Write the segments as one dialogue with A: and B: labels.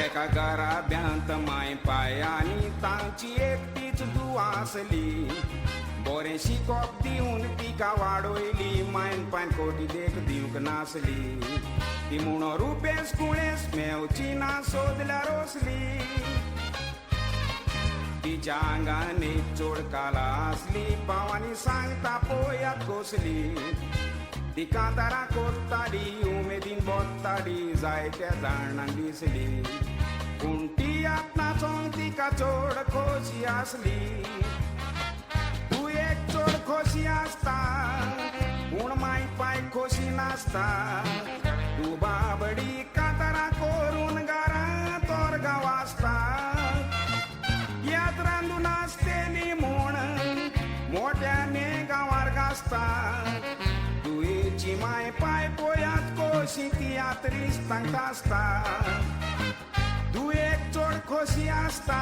A: एका घराब्यांत माय पायांनी तांची एकटीच तू आसली बरें शिकोप दिवन तिका वाडोयली मायन पांय कोटी देख दिवंक नासली ती म्हणो रुपेस कुळेस मेवची ना सोदल्यार रोसली तिच्या आंगान एक चोड काला आसली पावांनी सांगता पळयात घोसली ती कांतारां कोत्ताली उमेदीन बोत्ताली जायत्या जाणांक दिसली पूण ती आत्नाचोंक तिका चोड खोशी आसली तूं एक चोड खोशी आसता पूण माय पाय खोशी नासता तूं बाबडी कांतारां करून घरां तोरगांव आसता याद रांदून आसतेली म्हूण मोट्याने गांवार गासता तुयेची माय पाय पळयात कोशी ती यात्रीस तांकां आसता तूं एक चोड खोशी आसता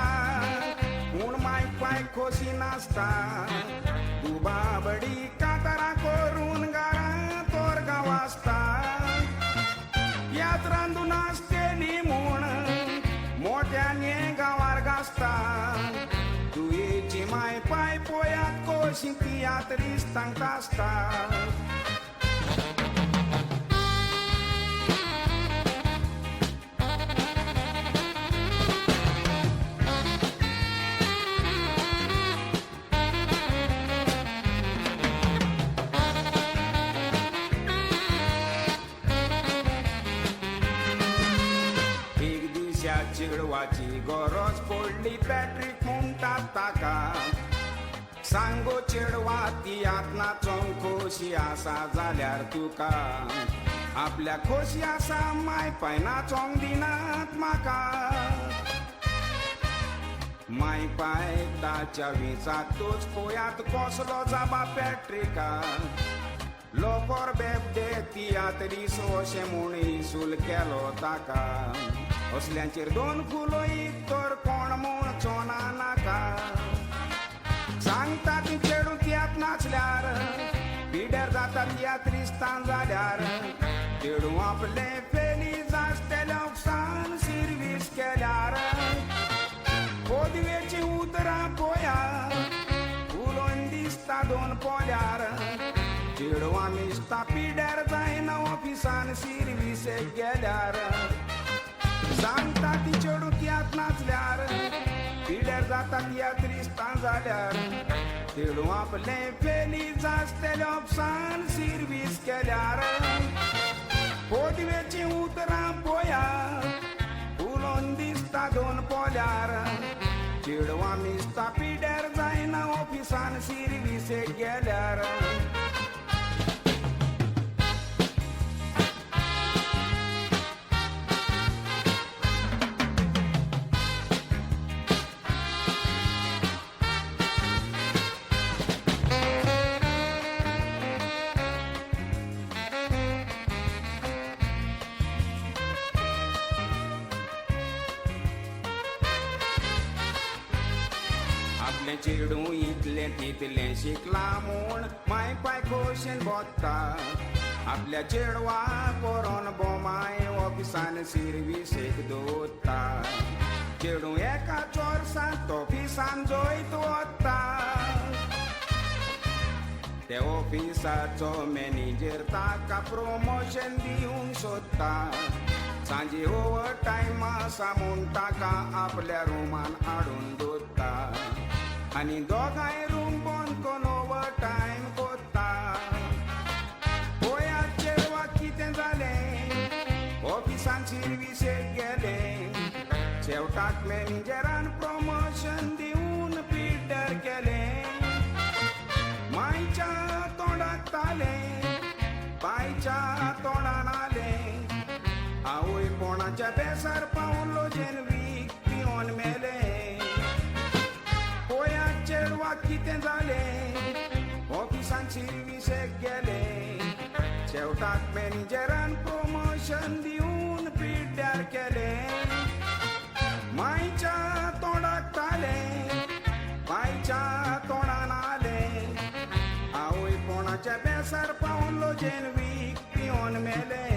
A: म्हूण माय पाय खोशी नासता तू बाबडी कातारा करून गारा तोरगा वाजता यात रांदून असतेली म्हूण मोठ्याने गावार गाजता तुयेची माय पाय पोयात कोशी ती यात रिस्तांक आसता चिडवाची गरज पडली पॅट्रिक म्हणटात ताका सांगो चेडवा ती आतना खोशी आसा जाल्यार तुका आपल्या खोशी आसा माय पाय नाचोंक दिनात म्हाका माय पाय ताच्या विचात तोच पोयात कसलो जाबा पॅट्रिका लोकोर बेबदे तियात्री सोशे म्हूण इसूल केलो ताका असल्यांचेर दोन फुलो तर कोण म्हूण चोना नाका सांगता ती चेडू तियात नाचल्यार पिड्यार जाता तियात रिस्तान जाल्यार चेडू आपले फेली जास्तेले अफसान सिर्वीस केल्यार पोदवेची उतरां पोया उलोवन दिसता दोन पोल्यार चेडवा मिस्ता पिड्यार जायना ऑफिसान सिर्वीसेक गेल्यार सांगता ती चेडू तियात नाचल्यार पिड्यार जाता तियात रिस्तान जाल्यार चेडू आपले फेली जास्तेले ऑफिसान सिर्वीस केल्यार पोदवेची उतरां पोया उलोवन दिसता दोन पोल्यार चेडवा मिस्ता पिड्यार जायना ऑफिसान सिर्वीसेक गेल्यार चेडू इतले तितले शिकला म्हूण माय पाय खोशेन बोत्ता आपल्या चेडवा कोरोन बोमाय ऑफिसान सिर्वीसेक दवरता चेडू एका चोरसांत ऑफिसान जोयत वता ते ऑफिसाचो मॅनेजर ताका प्रमोशन दिवंक सोदता सांजे ओवर टायम आसा म्हूण ताका आपल्या रुमान हाडून दवरता आनी दोगांय रूम बंद कोन ओवर टायम कोत्ता पोयात चेडवा कितें जालें ऑफिसान सिर्वीसेक गेले शेवटाक मॅनेजरान प्रमोशन दिवन पिड्ड्यार केलें मायच्या तोंडाक तालें बायच्या तोंडान आलें आवय कोणाच्या बेसार पावून लोजेन वीक पिवन मेलें चेडवा कितें जालें ऑफिसान सिर्वीसेक गेले शेवटाक मॅनेजरान प्रमोशन दिवन पिड्ड्यार केलें मायच्या तोंडाक तालें बायच्या तोंडान आलें आवय कोणाच्या बेसार पावून लोजेन वीक पिवन मेलें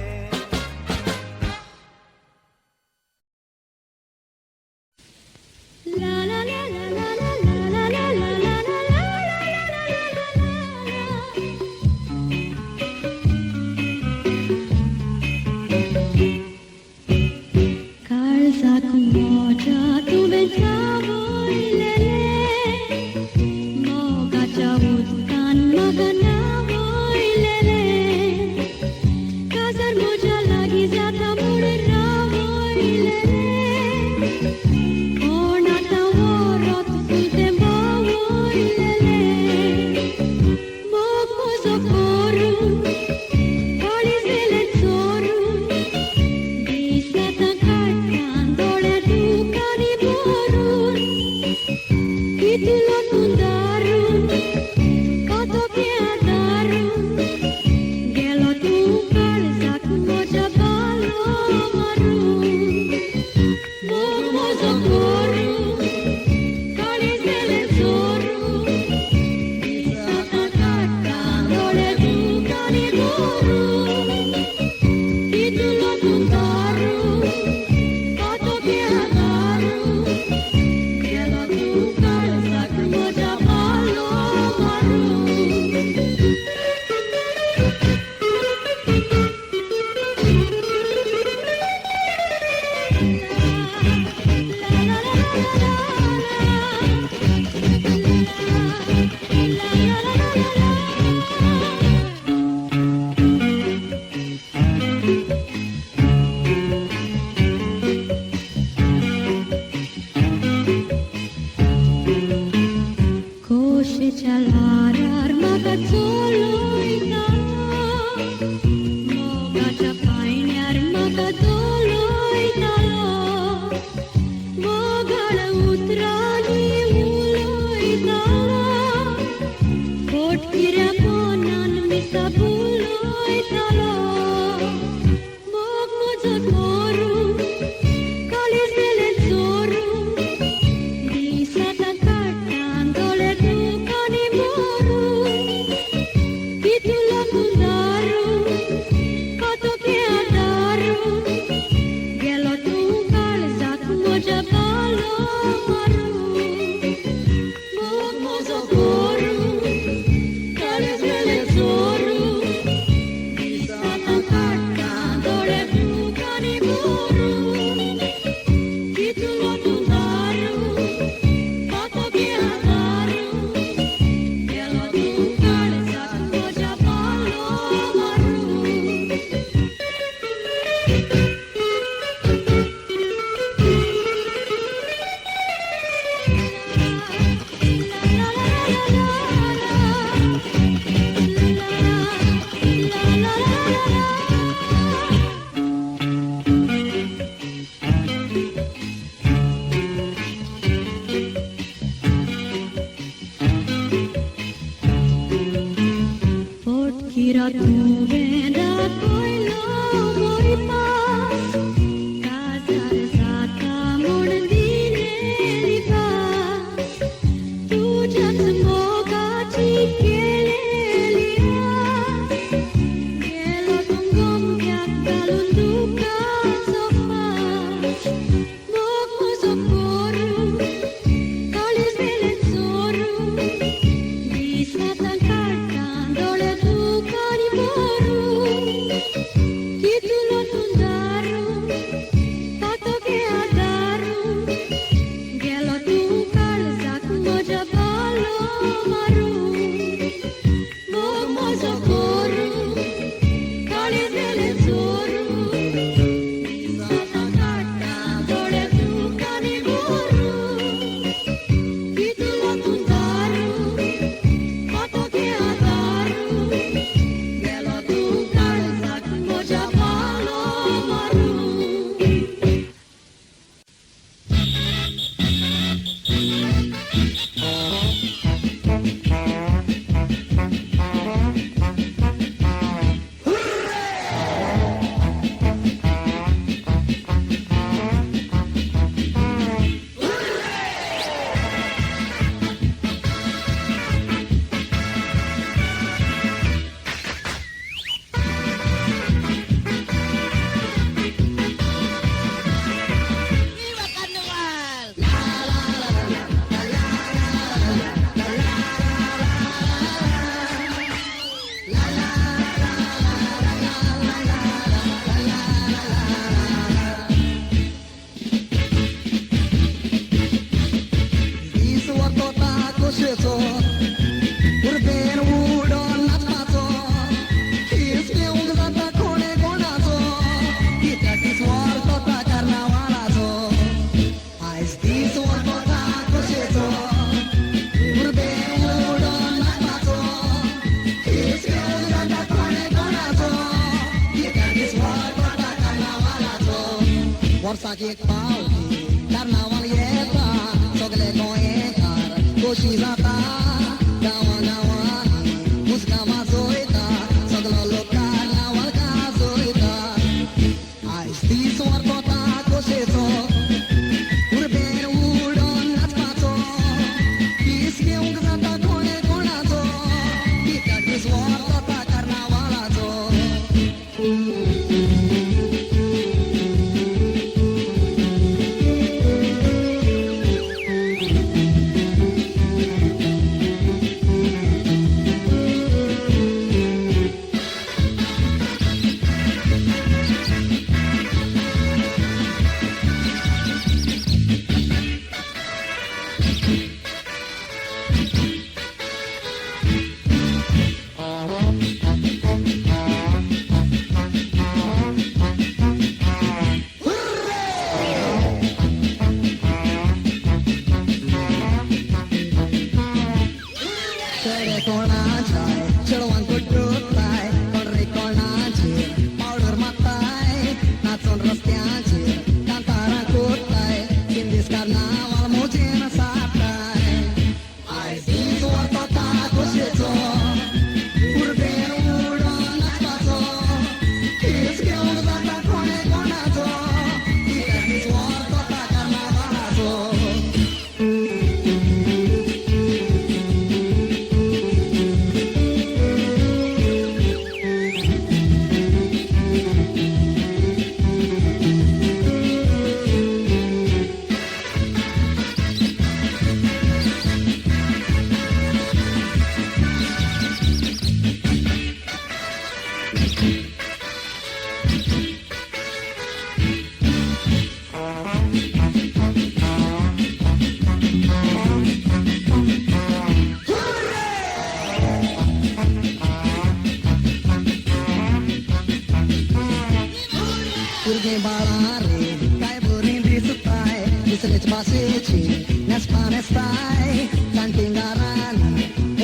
B: pasieci, nespanestai, cantingaran,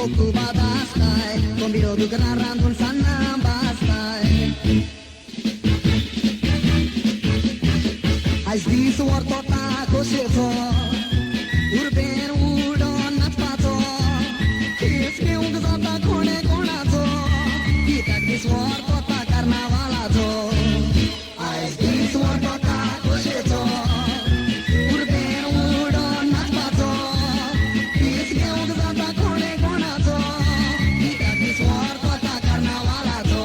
B: oku badastai, combiro du graran dun sanam bastai. As dis wartota koseto, urben udon natpato, kiske ungzata kone konato, kita dis wartota karnavalato. As dis wartota koseto, urben udon natpato, kiske ungzata kone konato, kita dis wartota karnavalato.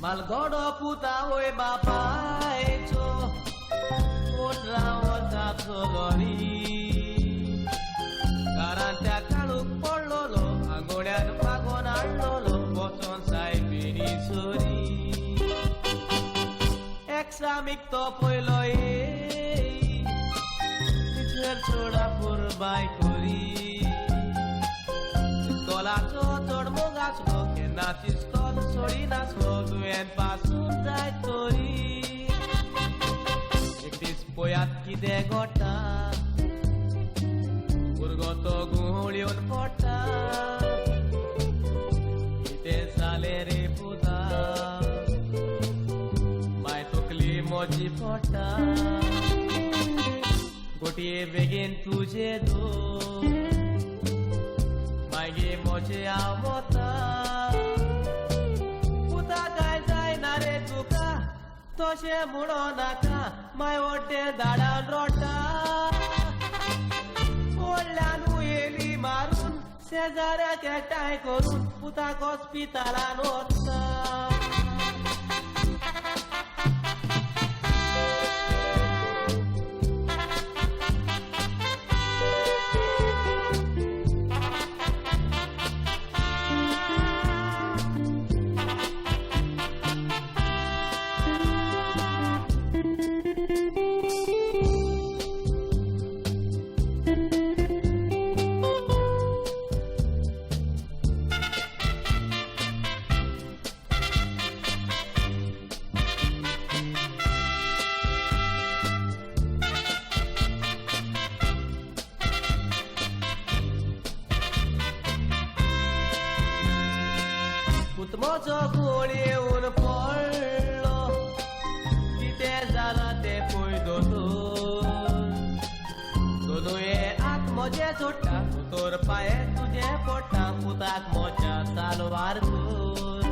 C: Malgodo puta oi bapaito Otra otra solori Garanta kaluk pololo Angodan pagonallolo Boton sai finisori Examic to poiloi Pitcher choda purbai kori Skola to tormo gaslo Que natis kol sorinas rodu en pasun daitori Ektis poyat ki de gota Urgoto gun कोटी बेगीन तुझे दो मागे मोचे आवता पुता काय जायना रे तुका तोशे म्हणो नाका माय ओटे दाडान रोटा ओडल्यान उयेली मारून शेजाऱ्याक एकठांय करून पुताक हॉस्पिटलान व्हरता उत्मोचो कोळ येवन पडलो कितें जालां तें पळय दोतोर दोनूये हात म्हजे जोडटा दोतोर पांये तुजे पोडटा पुताक मोच्या सालवार कर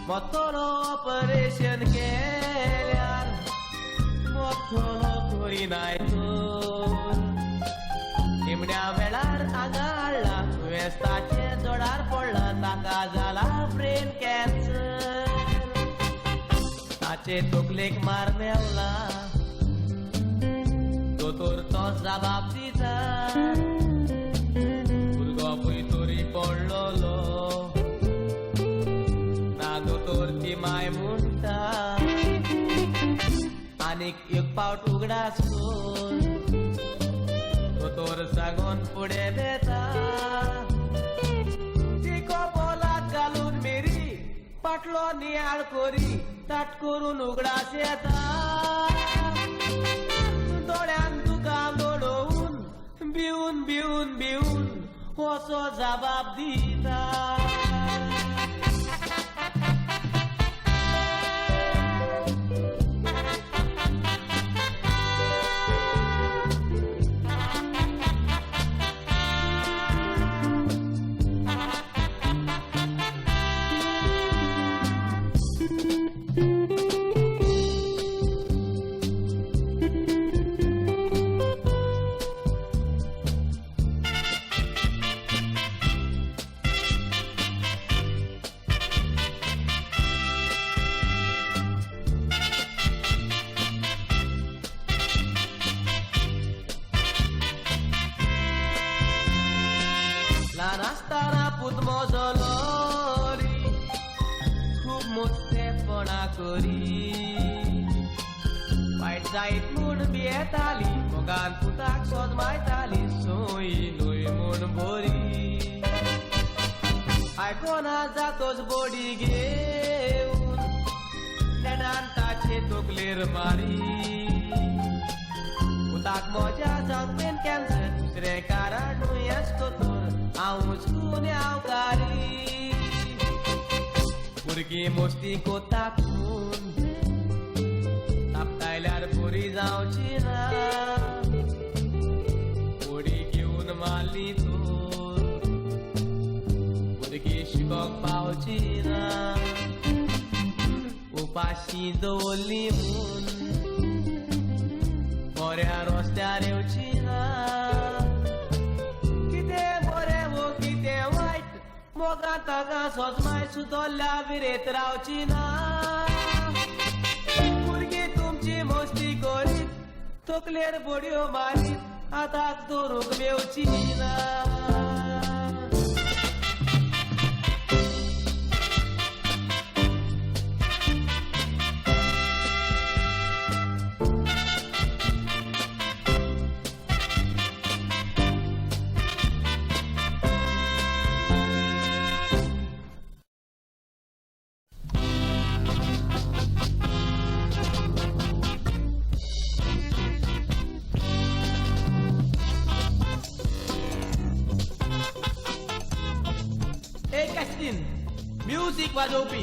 C: मोतोलो ऑपरेशन केल्यार मोतोलो करिनाय तर निमण्या वेळार हांगा हाडला दुयेंसाचे जोडार पडला ताका जाला ब्रेन कॅन्सर ताचे तकलेक मार मेवला दोतोर तो जबाब दिता भुरगो पळय तरी पडलोलो ना दोतोर ती माय म्हणटा आनीक एक पावट उगडास कर दोतोर सांगून फुडें देता तिको बोलात घालून मेरी पाटलो नियाळ कोरी ताट करून उगडास येता दोळ्यान तुका लोळोवन भिवून भिवून भिवून असो जबाब दिता ल्हान आसतना पूत म्हजो लोरी खूब मुस्तेपणां करी वायट जायत म्हूण भियेताली मोगान पुताक सोज मायताली सोय न्हय म्हूण बरी आयकोना जातोच बॉडी घेवन नेटान ताचे तकलेर मारी पुताक मोज्या जावन ब्रेन कॅन्सर दुसरें कारण न्हयच दोतोर हांव हुस्कून येवकारी भुरगीं मस्ती कोताक म्हूण तापतायल्यार बरी जावची ना बॉडी घेवन मारली तर भुरगीं शिकोंक पावची ना उपाशी दवरली म्हूण बऱ्या रस्त्यार येवची ना मोगा ताका सोजमाय सुदोल्ल्या विरेत रावची ना भुरगीं तुमची मस्ती करीत तकलेर बडयो मारीत आताक दवरूंक मेवची ना म्युझिक वाजोवपी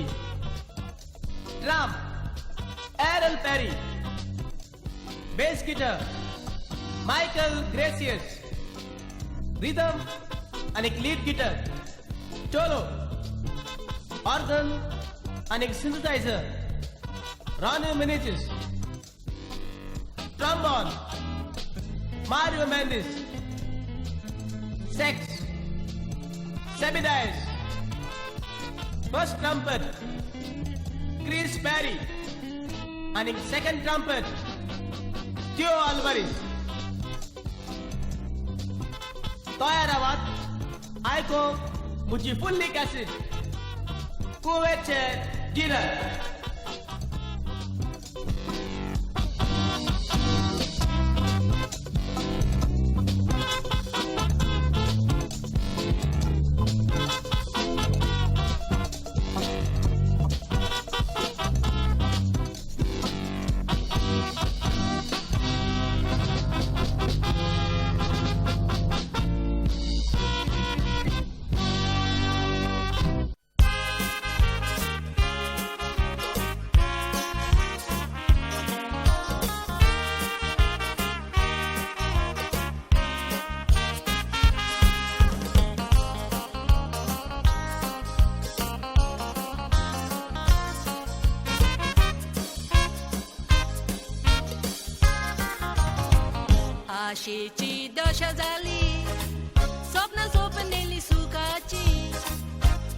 C: drum Errol Perry bass guitar Michael Gracias rhythm आणि लीड गिटार, चोलो ऑर्गन आणि synthesizer, Ronnie Menezes trombone, Mario Mendes, sax, सेबिडायस, फर्स्ट ट्रम्पेट क्रिस पॅरी आणि सेकंड ट्रम्पेट थियो अल्वारिस. तयार आवाज आयको मुझी फुल्ली कॅसेट कुवेचे गिटार.
D: आशेची दशा झाली, स्वप्न स्वप्नेली सुखाची,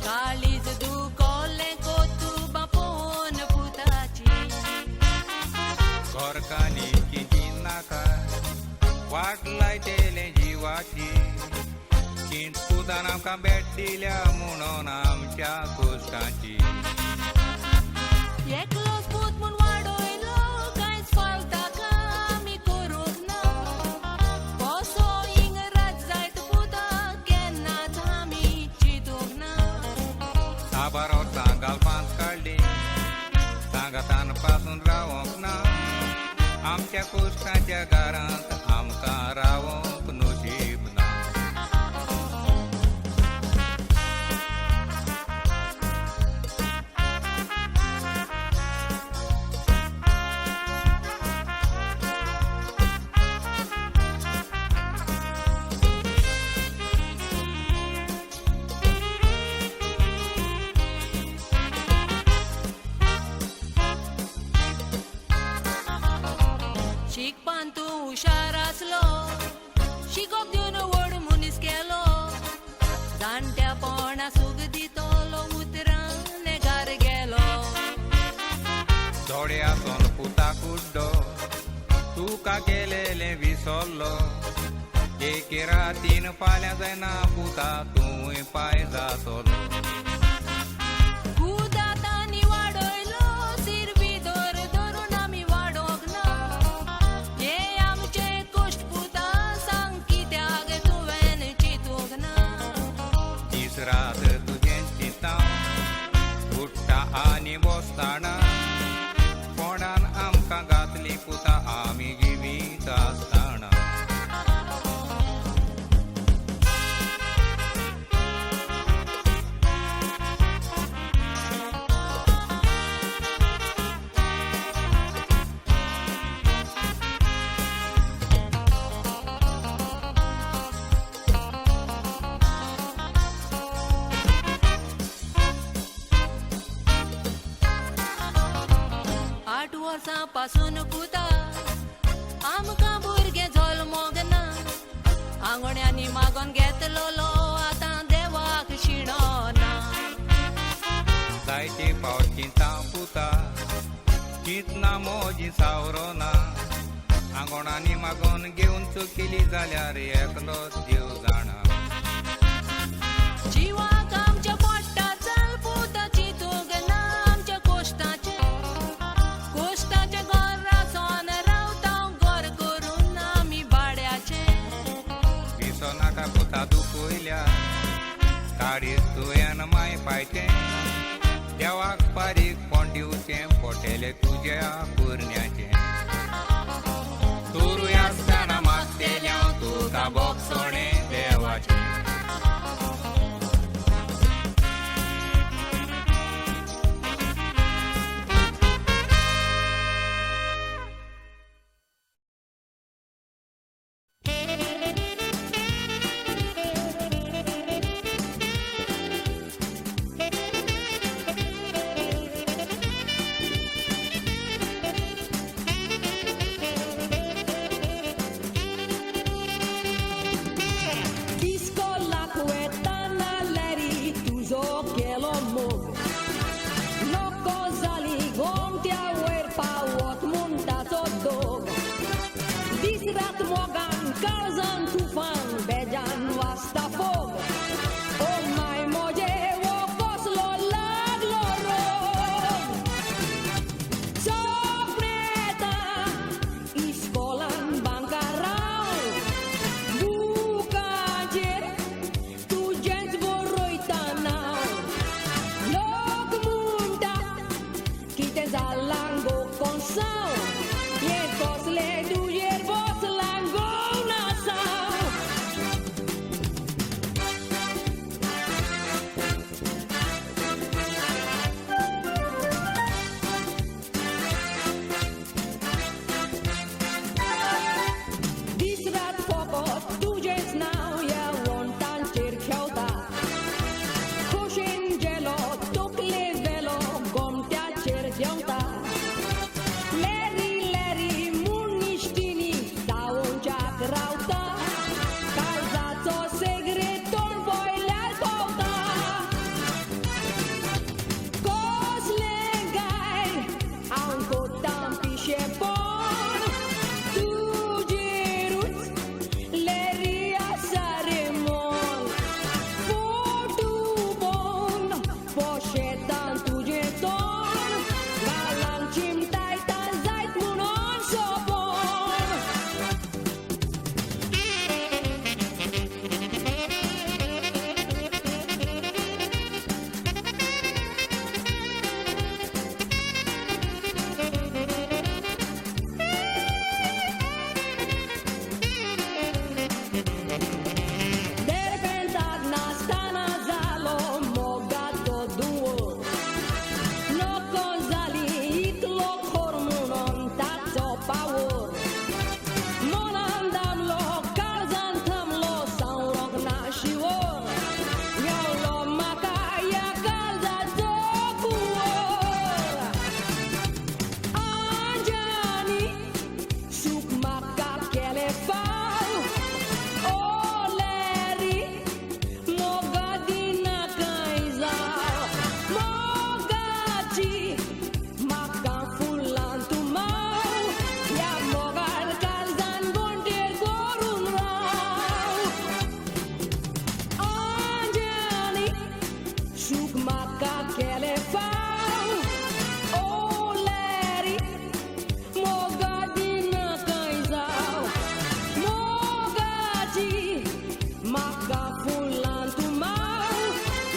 D: काळीज दुखोले कोतू बापोन पुताची.
A: कोरकानीची नाका वाट लायतेले जीवाची, चिंत पुतान आमकां भेट दिल्या म्हणून आमच्या कोश्टाची.
D: एकलोच पूत म्हूण वाडोयलो, कांयच फावता आमी करूंक ना. कसो इंग्रज जायत पुता केन्नाच आमी चिंतूंक ना.
A: साबार वर्सां गालपांत काडली, सांगातान पासून रावोंक ना. आमच्या कोश्टाच्या घरांत आमकां रावोंक नशीब ना.
D: शिकपान तूं हुशार आसलो, शिकोप दिवन व्हड मनीस केलो. जाणट्यापणा सूख दितलो, उतरान घर गेलो.
A: थोडे आसोन पुता कुड्डो, तुका केलेले विसरलो. एके रातीन फाल्यां जायना पुता तूंय पाय जातलो.
D: कुदातांनी वाडोयलो, सिरबी धरून आमी वाडोंक ना. हे आमचे कोश्ट पुता, सांग कित्याक तुवें चिंतूंक ना.
A: दीस रात तुजें चिंतां उठ्ठा आनी बसताना. कोणान आमकां घातली पुता आमी जिवीत आसताना.
D: वर्सां पासून पुता आमकां भुरगे जल्मोग ना. आंगण्यांनी मागोन घेतलोलो, आतां देवाक शिणो ना.
A: जायते फावट चिंतां पुता, चिंतना मोजी सावरो ना. आंगणांनी मागोन घेवन चुकिली जाल्यार एकलोच देव जाणा.
D: जिवाक आमच्या पोट्टा चल पुता, चिंतूंक ना आमच्या कोश्टाचे. कोश्टाच्या घरांतून रावता, घर करून आमी भाड्याचे.
A: विसो नाका पुता दुखयल्या, काडीत तुवें माय पायचें. देवाक पारीक कोण दिवचें पोटेले तुज्या पुरण्याचें. तुरूय आसतना मागतेल्या तुका बोगसोणें देवाचें.
D: Suk maka kelefau Oh Larry Moga dina kaizau Moga ji Maka fulan tumau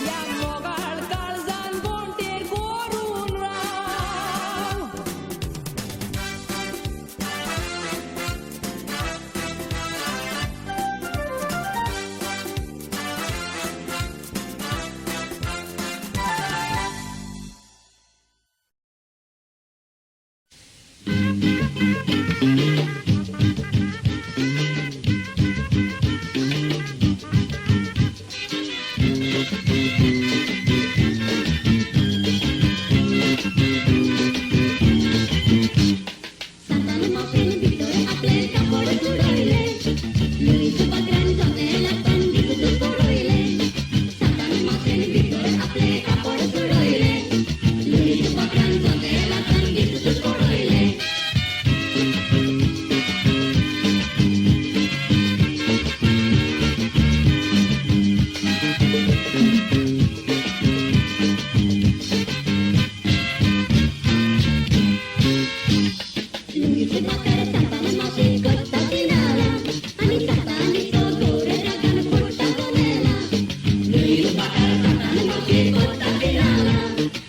D: Ya mogal kalzan bontir korun rau
E: Santana Martin Victoria Apple Kapod Sudoile Luis Bagran Janela Tandi Sudoile Santana Martin Victoria Apple Kapod Sudoile Luis Bagran Janela Tandi Sudoile Luis Bagran Santana Martin Costa Dinala Ani Satani Sodore Ragan Porta Gonela Luis Bagran Santana Martin Costa Dinala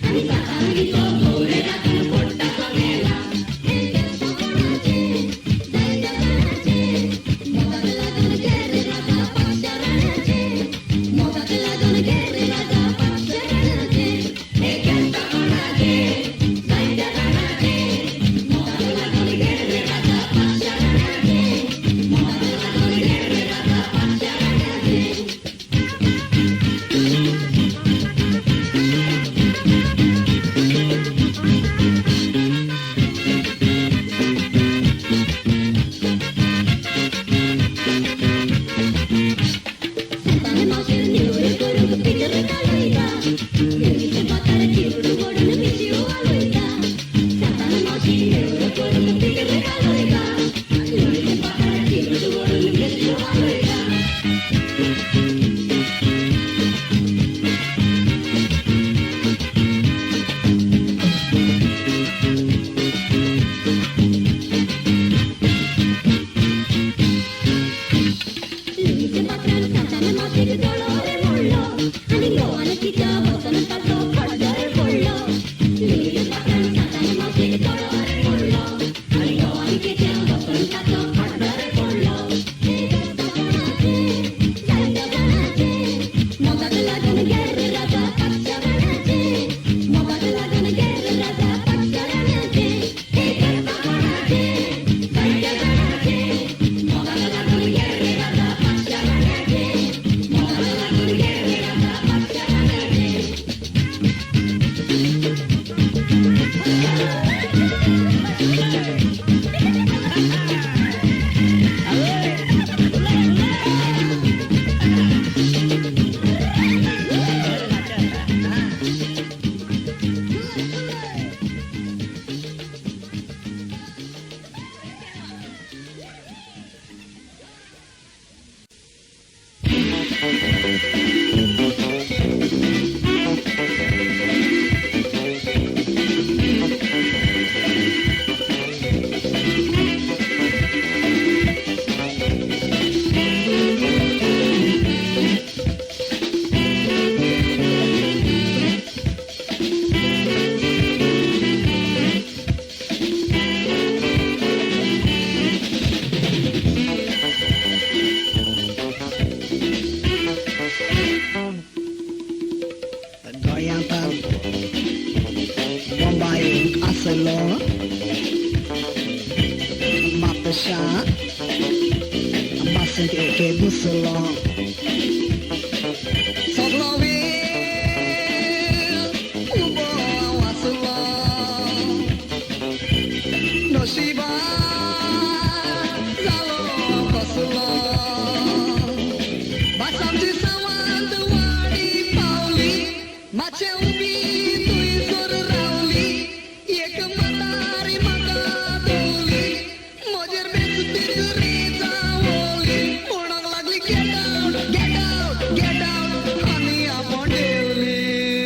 E: Ani Satani Sodore Ragan Porta Gonela Eke Sabonache Zaida Ganache Moga Lagan Gere Raga Pacharanache Moga Lagan Gere Raga Pacharanache Eke Sabonache Zaida Ganache Moga Lagan Gere Raga Pacharanache Moga Lagan Gere Raga Pacharanache Santana Martin Niure Guru Peter Kaloida Luis Bagran Kiru Godun Michu Aloida Santana Martin Niure Guru Peter Kaloida Luis Bagran Kiru Godun Michu Aloida Luis Bagran Santana Martin Dolore Mollo Ani Goan Kita Botan Tato Khadar Pollo Luis Bagran Santana Martin Dolore Mollo Ani Goan Kita Botan Tato Khadar Pollo Eke Sabonache Zaida Ganache Moga Lagan Gere Raga Pacharanache Moga Lagan Gere Raga Pacharanache Eke Sabonache Zaida Ganache Moga Lagan Gere Raga Pacharanache Moga Lagan Gere Raga Pacharanache
B: Goyang Bombay Aselo Matasha Basanti Eke Buselo Soblovil Ubo Awaselo Noshiba Zalo Koselo Basam di sawan Duwari Pauli Mace ubi tui sor rauli Ek matari maka doli Mojer bet tigri zawoli Unang lagli get out Honey upon daily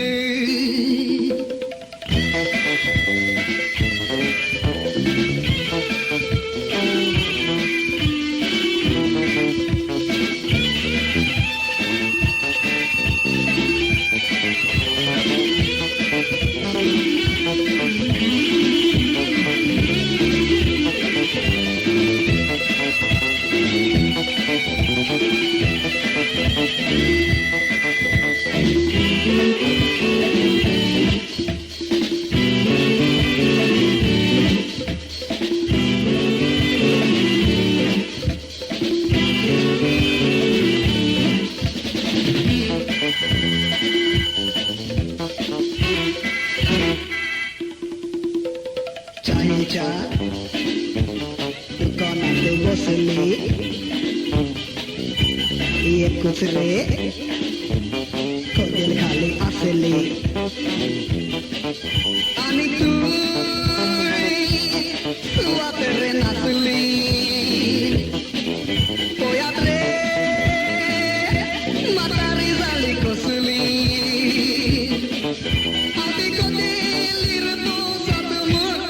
B: मावशा दुकानात बसली एक कुत्रे कदेल खाली असली आणि तू आता रे नाचली पोयात रे म्हातारी झाली कसली आधी कदेली रे पोसात मोड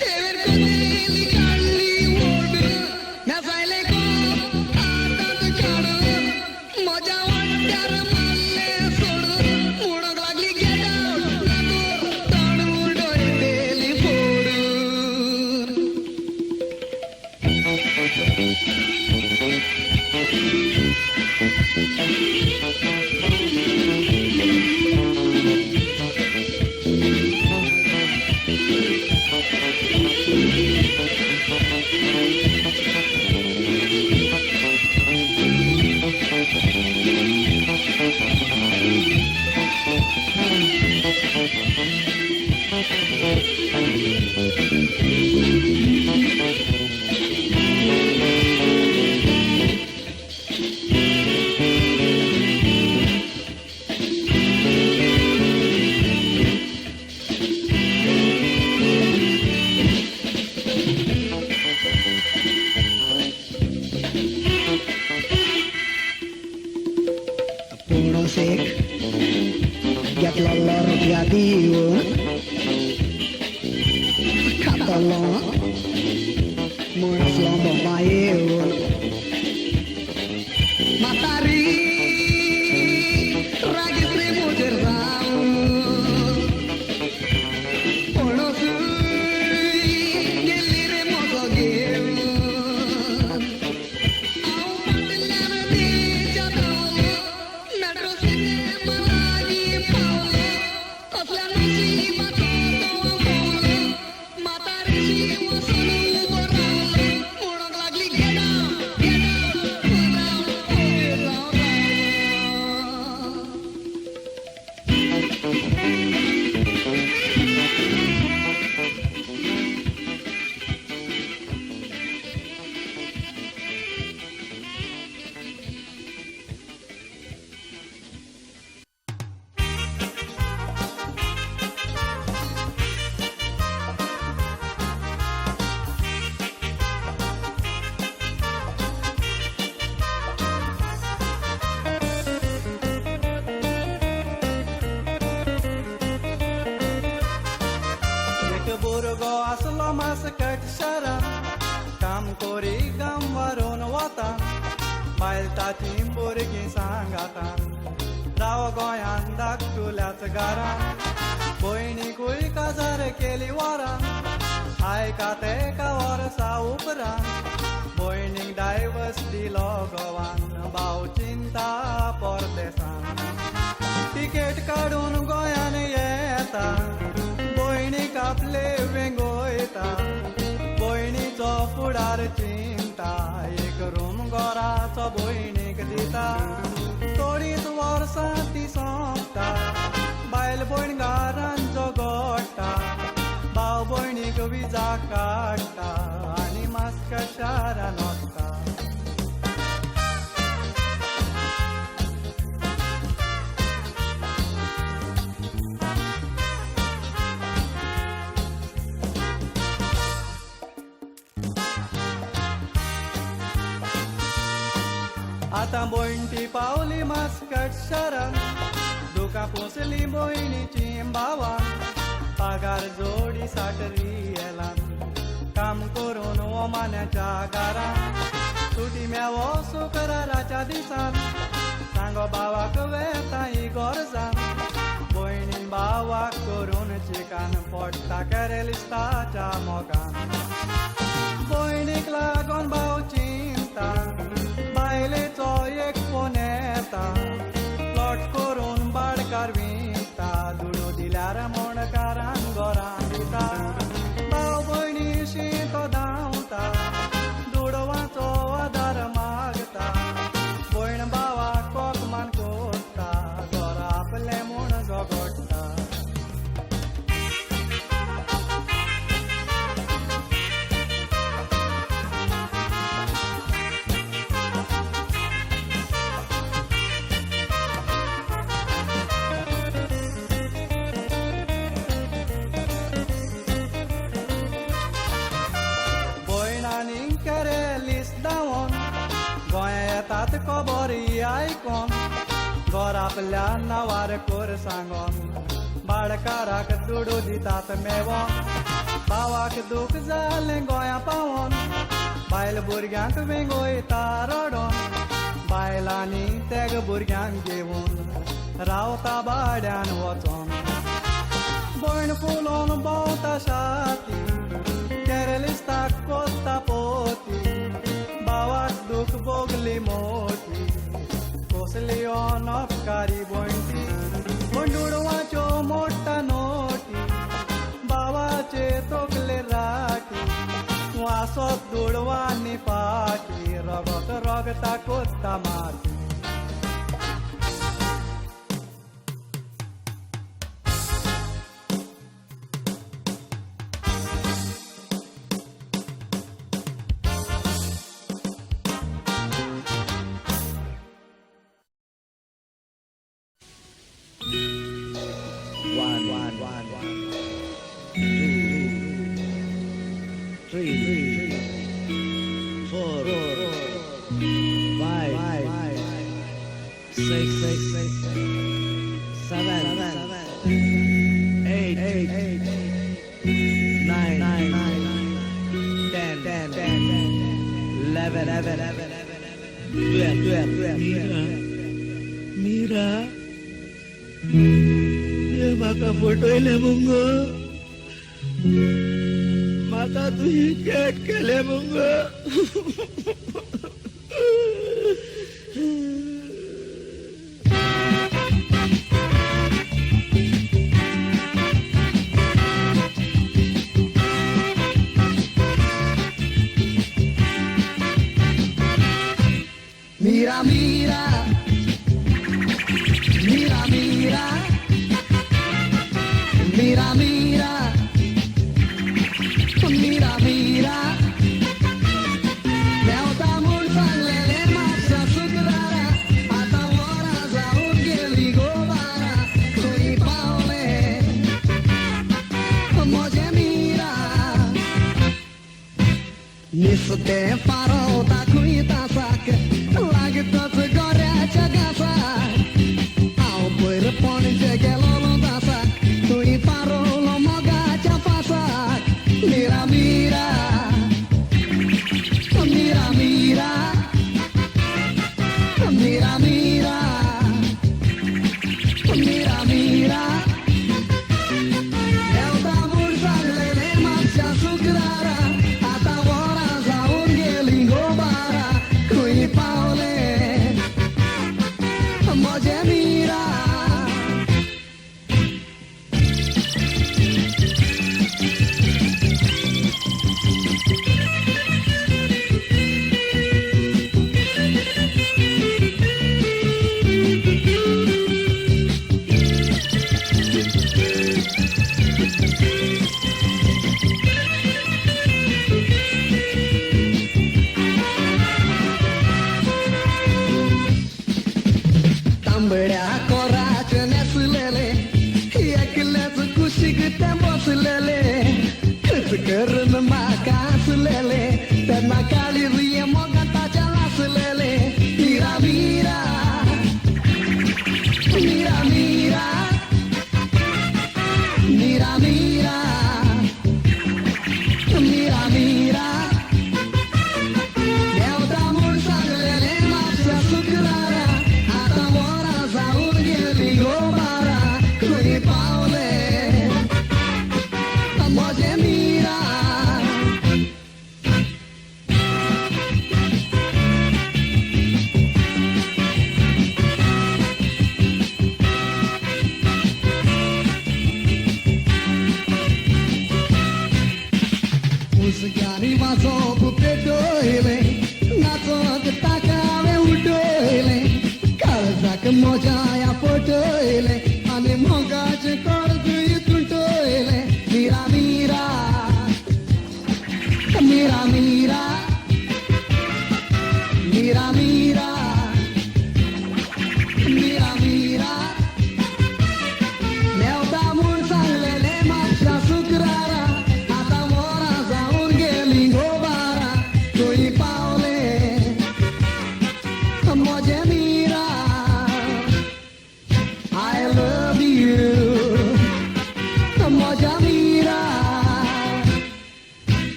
B: तेवेर कदेली काढली ओढ नाचायले कोप आतात काढ मजा वाट्यार मारले सोड मुडक लागली गेट आउट नातूर तांदूळ डोळे दिली फोडून Punosek Get lolor diadiun Katolong Munas lombong mayun Matahari Ragi seribu jeram Punosek Gelire mosogeun Au pandilan di jatuh Nado cinema lagi paulo Koslan musibat todo paulo Matahari siwa sonu boraulo Mudok lagi get out, put out, get out.
C: एक बोरगो असलो mascot शरण काम कोरी गांवारून वता बायल ताची भुरगीं सांगाता राव गोंयान धाकटुल्याच घरान भयणीकूय काजार केली वरां आयका तेका वर्सां उपरांत भयणीक डायवर्स दिलो गोवान भाव चिंता परदेसान तिकेट काडून गोंयान येता भयणीक आपले वेंगोयता भयणीचो फुडार चिंता एक रूम घराचो भयणीक दिता थोडीच वर्सां ती सोंपता बायल भयण घरान जोगोडटा भाव भयणीक विजा काडटा आनी मास्क शारान वचता आतां भयणटी पावली मास्कट शारान दुकां पोसली भयणीची भावान पगार जोडी साटरी येलान काम करून ओमान्याच्या घरान सुटी मेवो शुक्राराच्या दिसान सांगो भावाक वेता ही गरजान भयणीन भावाक करून चिकान पडटा कॅरेलिस्ताच्या मोगान भयणीक लागून भाव चिंता बायलेचो एक फोन येता प्लॉट करून बाडकार विकता दुडो दिल्यार मोणकारान घरां दिता भाव भयणीशी तो धांवता दुडवाचो आदार मागता भयण भावाक कोकमान कोत्ता घर आपले म्हूण झगडटा
F: को बरी आयकोन घर आपल्या नावार कोर सांगोन बाळकाराक दुडू दितात मेवोन भावाक दूख जालें गोंया पावोन बायल भुरग्यांक वेंगोयता रडोन बायलांनी तेग भुरग्यांक घेवन रावता भाड्यान वचोन भयण फुलोवन भोंवता शाती केरलिस्ताक कोसता पोती भावाक दूख भोगली मोठी कोसली अनपकारी भयणती बंडुडवाच्यो मोठ्ठा नोटी भावाचे तोकले राटी वासोत दुडवांनी पाटी रगत रगता कोत्ता माती
G: मीरा ये म्हाका फटयले मुंगो म्हाका तुझी केट केले मुंगो
H: Mira, mira, mira, mira, mira, mira, mira, mira. Meu tamul sanglele masa sugrara, atawara zaun geli gobara, sui paule, moje mira. Niste faro ta kuita sak. लागतात गोऱ्याच्या घासाक हांव पयर पणजे गेलोलो दासाक तुई पारोलो मोगाच्या पासाक मिरा मिरा मिरा मिरा मिरा मिरा मिरा मिरा एवढा मूळ सांगलेले मागच्या सुकरारा आता वरा जाऊन गेली गोबारा खुई पावले मोजे मीरा तांबड्या कोराचे नेसलेले एकलेच कुशीक ते बसलेले खच करून म्हाका हसलेले तेन्ना काळी रिये मोगाताच्या लासलेले मिरा मिरा मिरा मिरा मिरा मिरा मिरा मिरा देवता म्हूण सांगलेले मातशें सुकरारा आता वरा जाऊन गेली गोबारा खंय पावले मोजे मीरा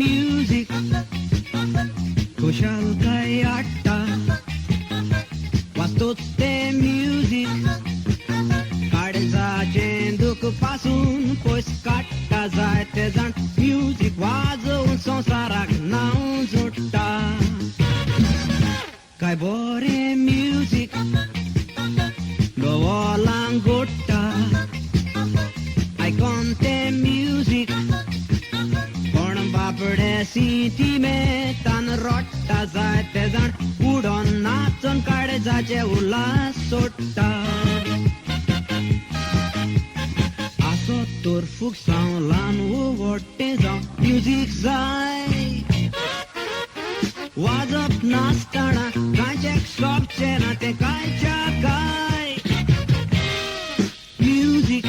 H: music खुशाल काय आट्टा वाजतोच ते म्युझिक काळजाचे दुःख पासून पयस काडटा जाय ते जाण म्युझिक वाजवून संवसाराक नांव जोडटा काय बरें म्युझिक गवोलांक घोडटा आयकोन तें म्युझिक कोण बापडे सिटी मेतान रोडटा जाय ते जाण उडोन नाचोन काळजाचे उल्हास सोडटा आसो तोर फूग जावं ल्हान वो व्हडटें जावं म्युझिक जाय वाजप नासतना कांयचेक सोबचें ना तें कांयच्या काय म्युझिक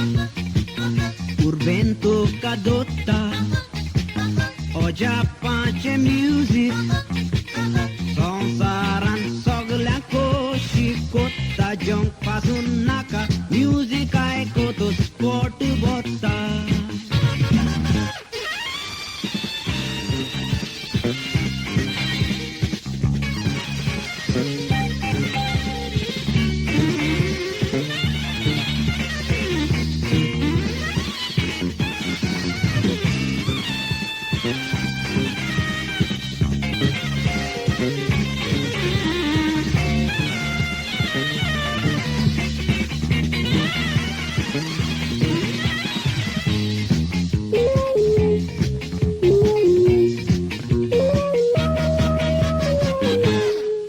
H: उर्बेन तुका दोत्ता ओजापाचें म्युझिक संवसारान सगळ्यांक खोशी कोत्ता जंक पासून नाका म्युझिक आयकोतूच पोट भरता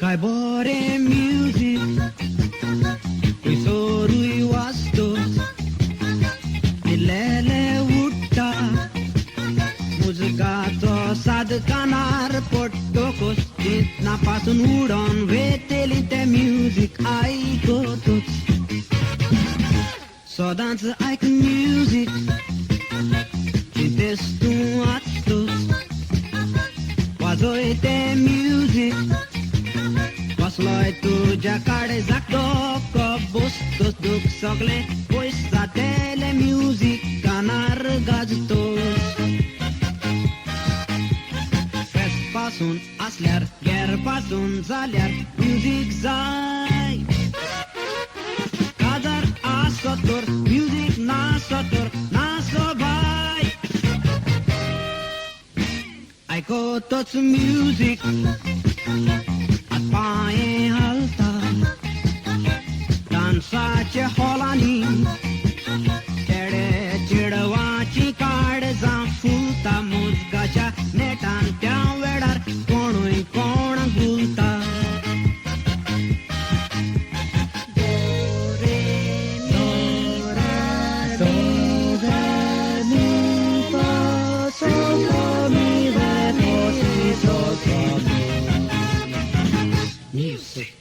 H: काय बरें म्युझिक विसरूय वाजतोच इल्लेले उडटा मुजगाचो साद कानार पडटोकूच चिंतना पासून उडोन वेतेली तें म्युझिक आयकोतूच सदांच आयक म्युझिक चिंतेस तूं आसतोच वाजोय तें म्युझिक बसलोय तुज्या काळजाक डोको बसतोच दूख सगळें पयस जातेलें म्युझिक कानार गाजतोच फेस्त पासून आसल्यार गेर पासून जाल्यार म्युझिक जाय काजार आसो तर म्युझिक नासो तर नासो बाय आयकोतोच म्युझिक पांये हालता डान्साचे हॉलांनी चेडे चेडवाची काळजां फुलता मुजगाच्या नेटान त्या वेळार कोणूय कोण गुलता Music.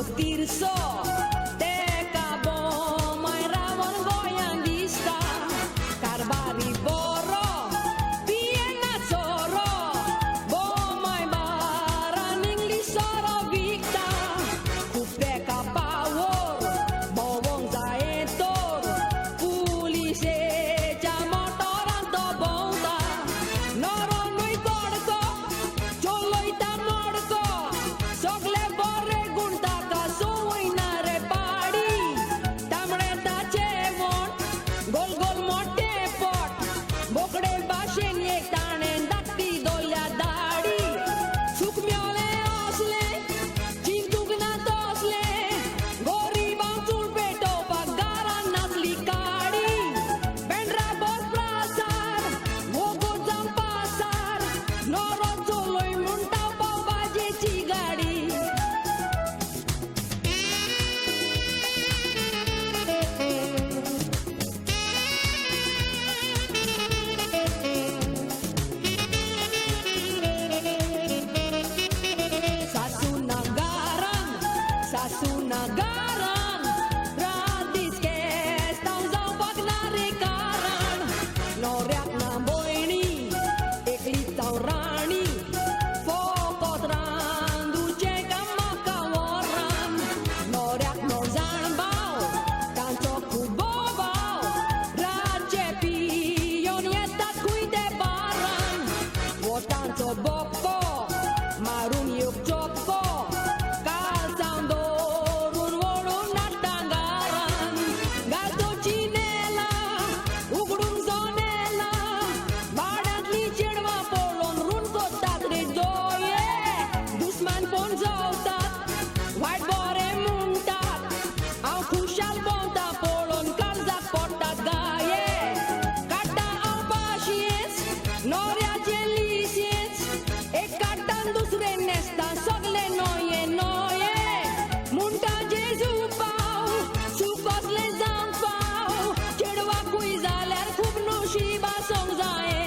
D: Mario Tirso, Teka Bomay Rawon Goyang Vista, Carbari Boro, Vienna Zoro, Bomay Baraning Lisoro Victa, Kupeka Power, Bowong Zaetor, Pulise Jamotoran Tobonda, Noronoy Korko, Choloy Tamorko, Sogle Borre Gunta Kasoy Nare Padi, Tamreta Chevon, Gol Gol Mote Pot, Bokde Bashen Yektanen Dakti Dolya Dadi, Sukmyole Osle, Chintugna Tosle, Gori Bangsul Peto Pagaran Nasli Kadi, Bendra Bos Prasar, Wogo Zampasar, Noro Choloy Munta Pau Baje Chigadi. Sasunagaran, Radis Kes, Tau Zau Pag Narikaran, Noriak Namboyni, Eklit Tau Rani, Fokotran, Duce Kamakawaran, Noriak Nozan Bau, Kancok Kubobau, Racepi, Yonietat Kuite Baran, Wotan Soboko, Marun Yuk Joko, Kalsandorun Wolun Natangaran, Gato Chinela, Ugrum Zonela, Badat Lichirva Polon Run Kotat Rejoye, Dusman Pon Zautat, White Bore Muntat, Au Kushal Bonta Polon Karzak Portat Gaye, Kata Au Pashiens, Noria Jelisiens, Ekatan Dusre Nesta Sogle Noye Noye, Munta Jesu Pau, Sukos Lezan Pau, Chedwa Kuizaler Kubnu Shiba Song Zae.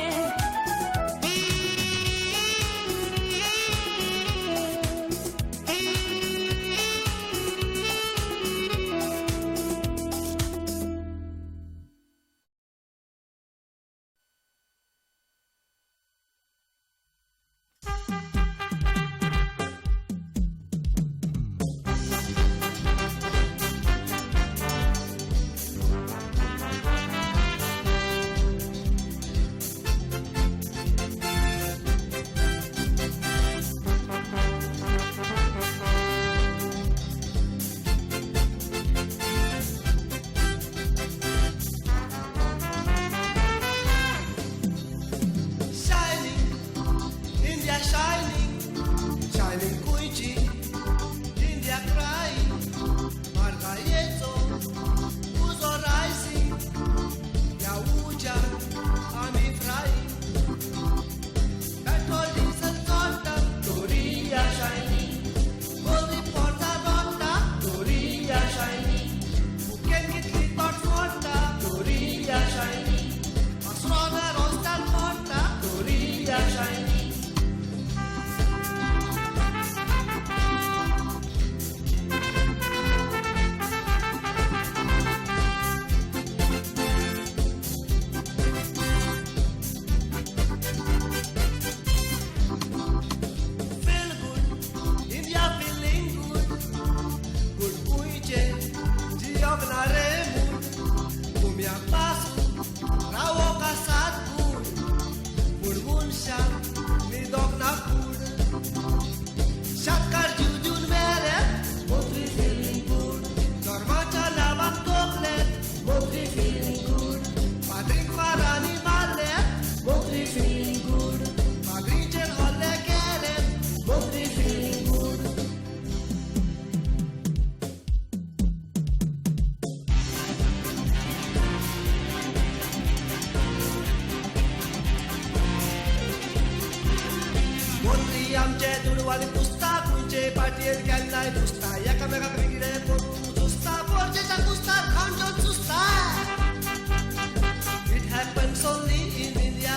C: Shining, India shining, shining Kuichi, India crying, Marga Yezo, Uzo rising, Yauja, Ami frying, Petrol diesel contact, Doria shining, Holy Porta Ronda, Doria shining, Buken Kitli Tot Fonda, Doria shining, Asrona Rostal Fonda, Doria shining. Feel good, India feeling good. Good Puije, Diok Naremut, Kumya Pasu, Rawo Kasat Good, Burbun Sham, Nidok Nakud, Shakar Jujun Mere, Motri feeling good. Normacha Laban Koklet, Motri feeling good. Padrin Farani Malet, Motri feeling good. Magrichen Holle Keret, Motri feeling good. Motri amche durwali pusta kunche patier kallai pusta yakamega krigire poru pusta porje chakusta khanjon susta. It happens only in India.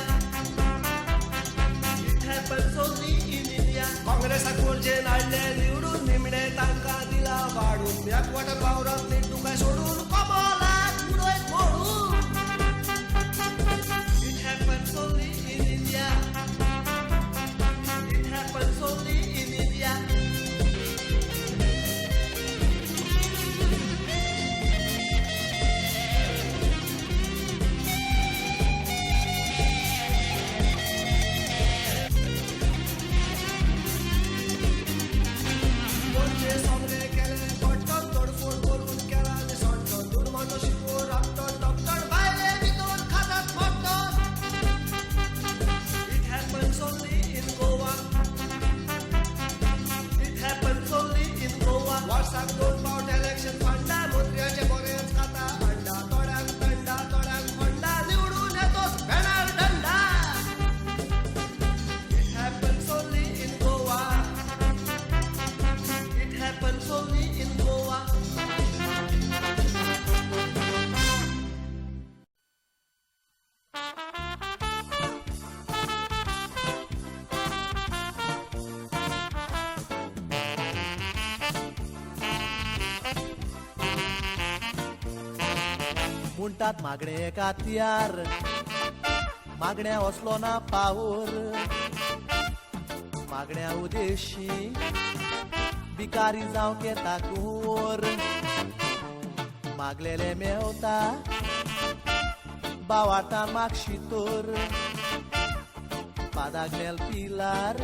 C: It happens only in India. Congress काँग्रेसाक मोर्चेन हाडले निवडून निमणे तांकां दिला वाडून एकवट वावरप नीट तुका सोडून कमलाक उडय मोडून It happens only in India. It happens only in India. मोर्चे सगळे केले पटकन तोडफोड करून केला आनी सोडटन दुर्मानो शिको राखतन डॉक्टर भायले भितर खातात मोडटन It happens only in Goa. It happens only in Goa. वर्साक दोन फावट इलेक्शन फंडा मंत्र्याचे बरेच खाता अंडा तोड्यांक दंडा तोड्यांक फंडा निवडून येतोच भेणार दंडा It happens only in Goa. It happens only in Goa.
I: म्हणटात मागणे कात्यार मागण्या वसलो ना पावर मागण्या उदेशी भिकारी जावं येता कोर मागलेले मेवता बावाटान मागशी तोर पादाग्नेल पिलार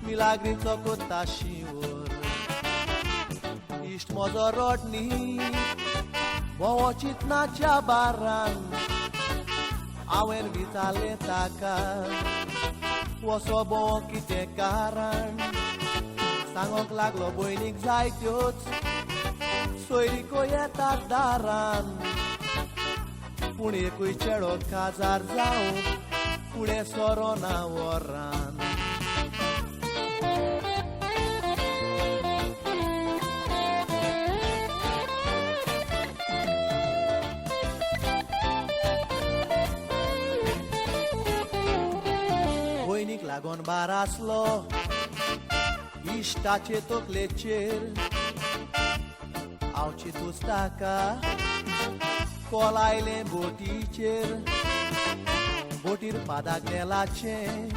I: मिलाग्रीचो कोत्ता शिवर इश्ट म्हजो रोडनी भोंवो चिंतनाच्या बारान हांवें विचारलें ताका वसो भोंवो कितें कारण सांगोंक लागलो भयणीक जायत्योच सोयरीको येतात दारान पूण एकूय चेडो काजार जावं फुडें सोरो ना वरान भयणीक लागोन बार आसलो इश्टाचे तकलेचेर हांव चिंतूच ताका कोल आयलें बोटीचेर बोटीर पादाग्नेलाचें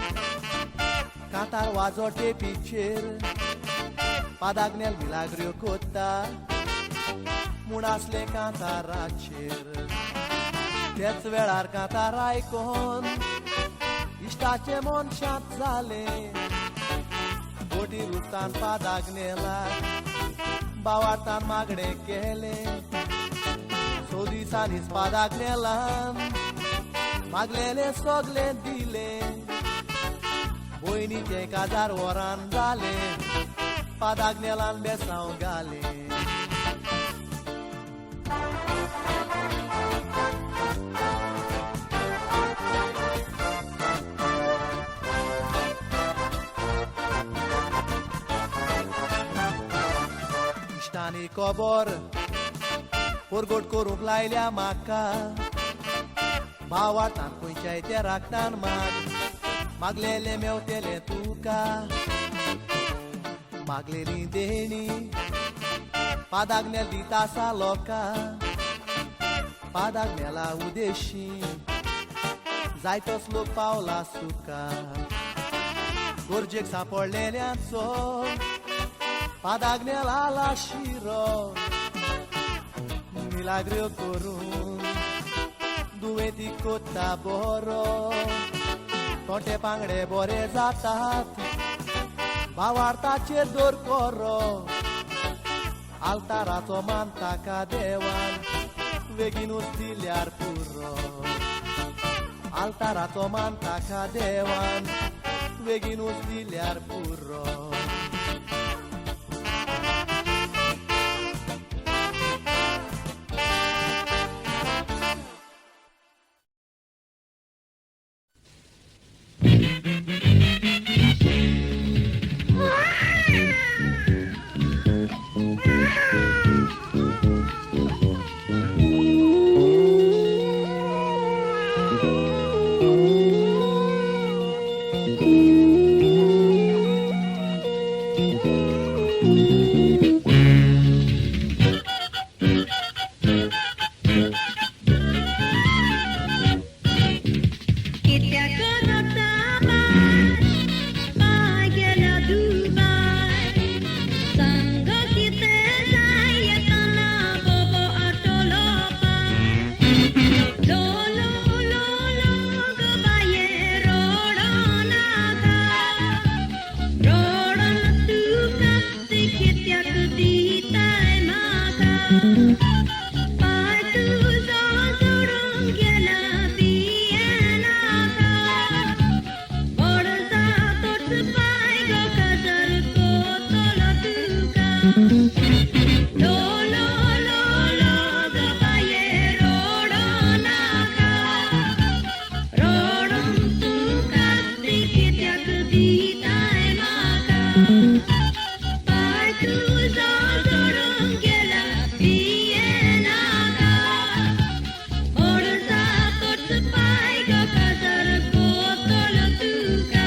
I: कांतार वाजो टेपीचेर पादाग्नेल मिलाग्र्यो कोत्ता म्हूण आसलें कांताराचेर तेच वेळार कांतार आयकोन इश्टाचे मन शांत जालें बोटीर उरतान पादाग्नेलाक बावाटान मागणें केलें सोदिसांनीच पादाग्नेलान मागलेलें सगलें दिलें भयणीचें काजार वरान जालें पादाग्नेलान बेसांव घालें इश्टांनी खबर परगोट करूंक लायल्या म्हाका भावाटान खंयच्याय ते राखतान मागलेलें मेवतेलें तुका मागलेली देणी पादाग्नेल दिता आसा लोकां पादाग्नेला उदेशी जायतोच लोक पावला सुका गरजेक सांपडलेल्यांचो पादाग्नेल आला शिरो मिलाग्र्यो करून दुयेंतीक कोत्ता बरो तोटे पांगडे बरे जातात भावार्थाचेर दोर कोरो आल्ताराचो मान ताका देवान बेगीनूच दिल्यार पुरो आल्ताराचो मान ताका देवान बेगीनूच दिल्यार पुरो
E: go kasar ko tolo tuka. Lo lo lo lo go baye rodonaka. Rodon tuka dikit yak ditai maka. Pai tu zo zorong gela bienaka. Orza tot pai go kasar ko tolo tuka.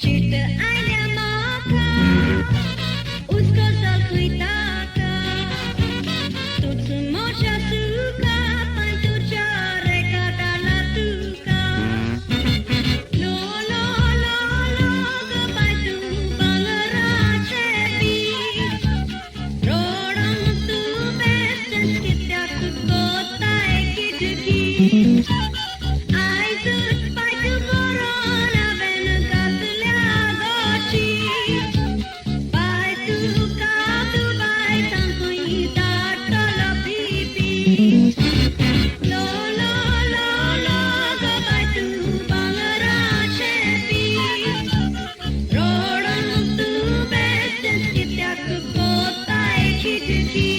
E: Cerita ada maka, usko sakui taka. Tot semua suka, pantu care kata latuka. Lo lo lo lo ke baju bangera cepi. Rodang tu besten kita ke kota Ekidiki. Ai tut baju corona ben katlia gochi. Bai tu bai tanto ita tala pipi. Lo lo lo lo go baju bangera cepi. Rodang tu besten kita ke kota Ekidiki.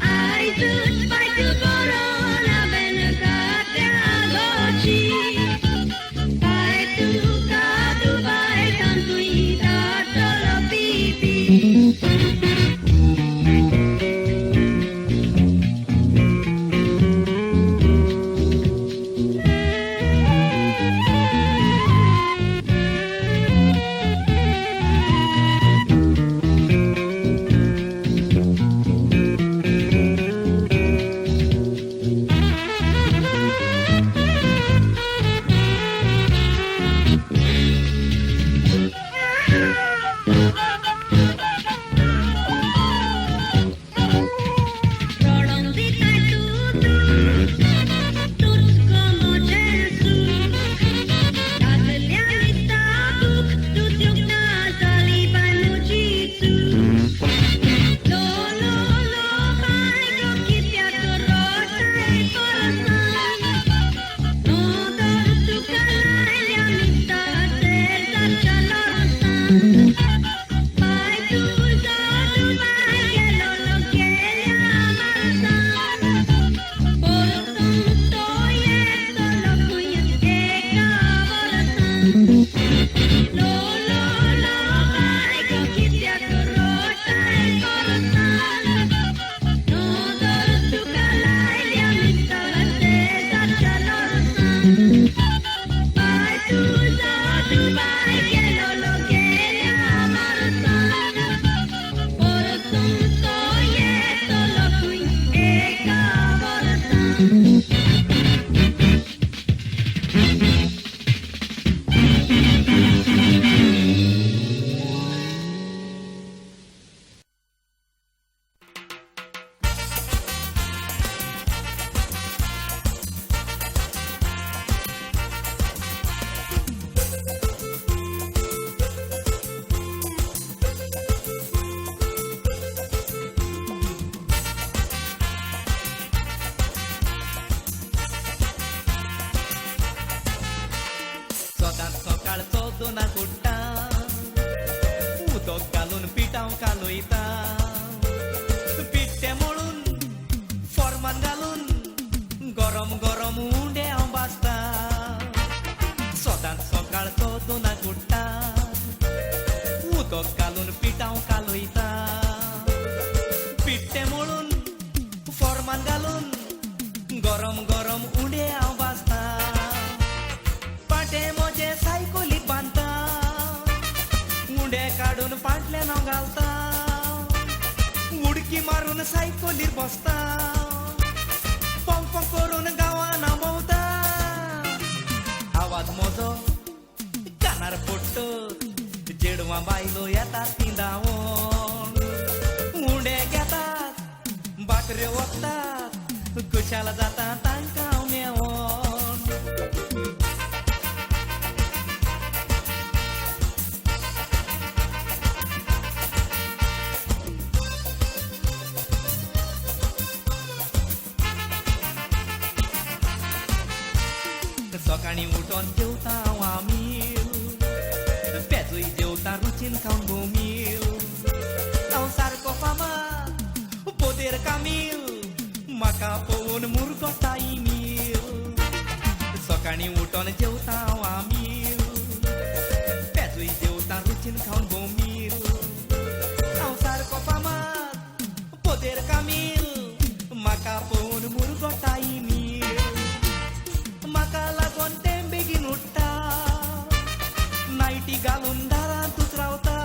E: Ai tut baju corona ben katlia gochi. Bai tu bai tanto ita tala pipi. Rodong ditai tutu, tut como Jesús. Katlia mitabuk, tut yuk na saliban mujitsu. Lo lo lo bai go kitya korotai corazón. No dar tu kalai ya mita terza chalorosan. Bai tu zadu bai gelo lo quiere amarsan. Porton toye solo kuya eka bolasan. Lo lo lo bai go kitya korotai corazón. No dar tu kalai ya mita terza chalorosan. Bai tu zadu bai gelo lo quiere amarsan. Porton toye solo kuya eka bolasan.
F: स्वतः सकाळचो दोना कुट्टा उदक घालून पिठाव कालयता पिट्टे मळून फॉर्मान घालून गरम गरम उंडे हांव भाजता स्वतः सकाळचो दोना कुट्टा उदक घालून पिठाव कालयता पिट्टे मळून फॉर्मान घालून गरम गरम उंडे हांव भाजता पाटे मोजे सायकलीक बांदता उंडे काडून फाटल्यान हांव घालता उडकी मारून सायकलीर बसता पंप करून गांवान हांव भोंवता आवाज मोजो कानार पडटत चेडवां बायलो येतात तिंदावून उंडे घेतात बाकऱ्यो वखतात कुशाल जाता तांकां मेवून सकाळीं उठोन जेवता आमी पेजूय जेवता रुचीन खावन बोमील हांव सारको फामाद पोदेर कामील म्हाका पळोवन मुरगोता मील सकाळीं उठोन जेवता आमी पेजूय जेवता रुचीन खावन बोमील हांव सारको फामाद पोदेर कामील म्हाका पळोवन मुरगोता मील म्हाका लागोन तें बेगीन उठ्ठा नायटी घालून दारांतूच रावता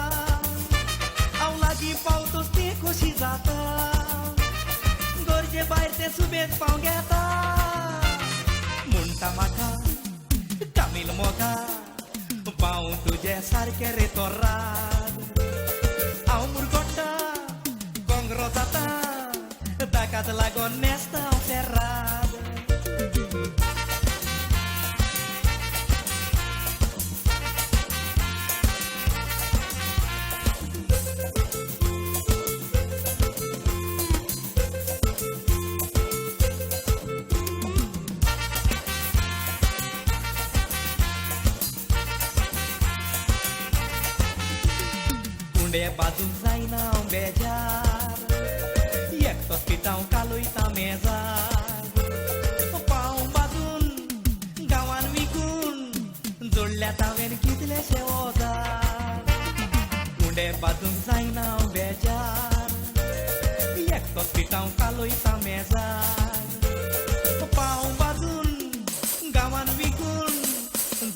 F: हांव लागीं पावतोच ती खोशी जाता गरजे भायर तें सुबेज पाव घेता म्हणटा म्हाका कामील मोगा पाव तुजे सारकें रे तो राग हांव मुरगोडटा गोंगरो जाता ताकाच लागोन नेसता हांव फेर्राद बाजून जायना हांव बेजार एकटोच पितांव कालोयता मेजार पाव बाजून गांवान विकून जोडल्यात हांवें कितलेशे ओजार उंडे बाजून जायना हांव बेजार एकटोच पितांव कालोयता मेजार पाव बाजून गांवान विकून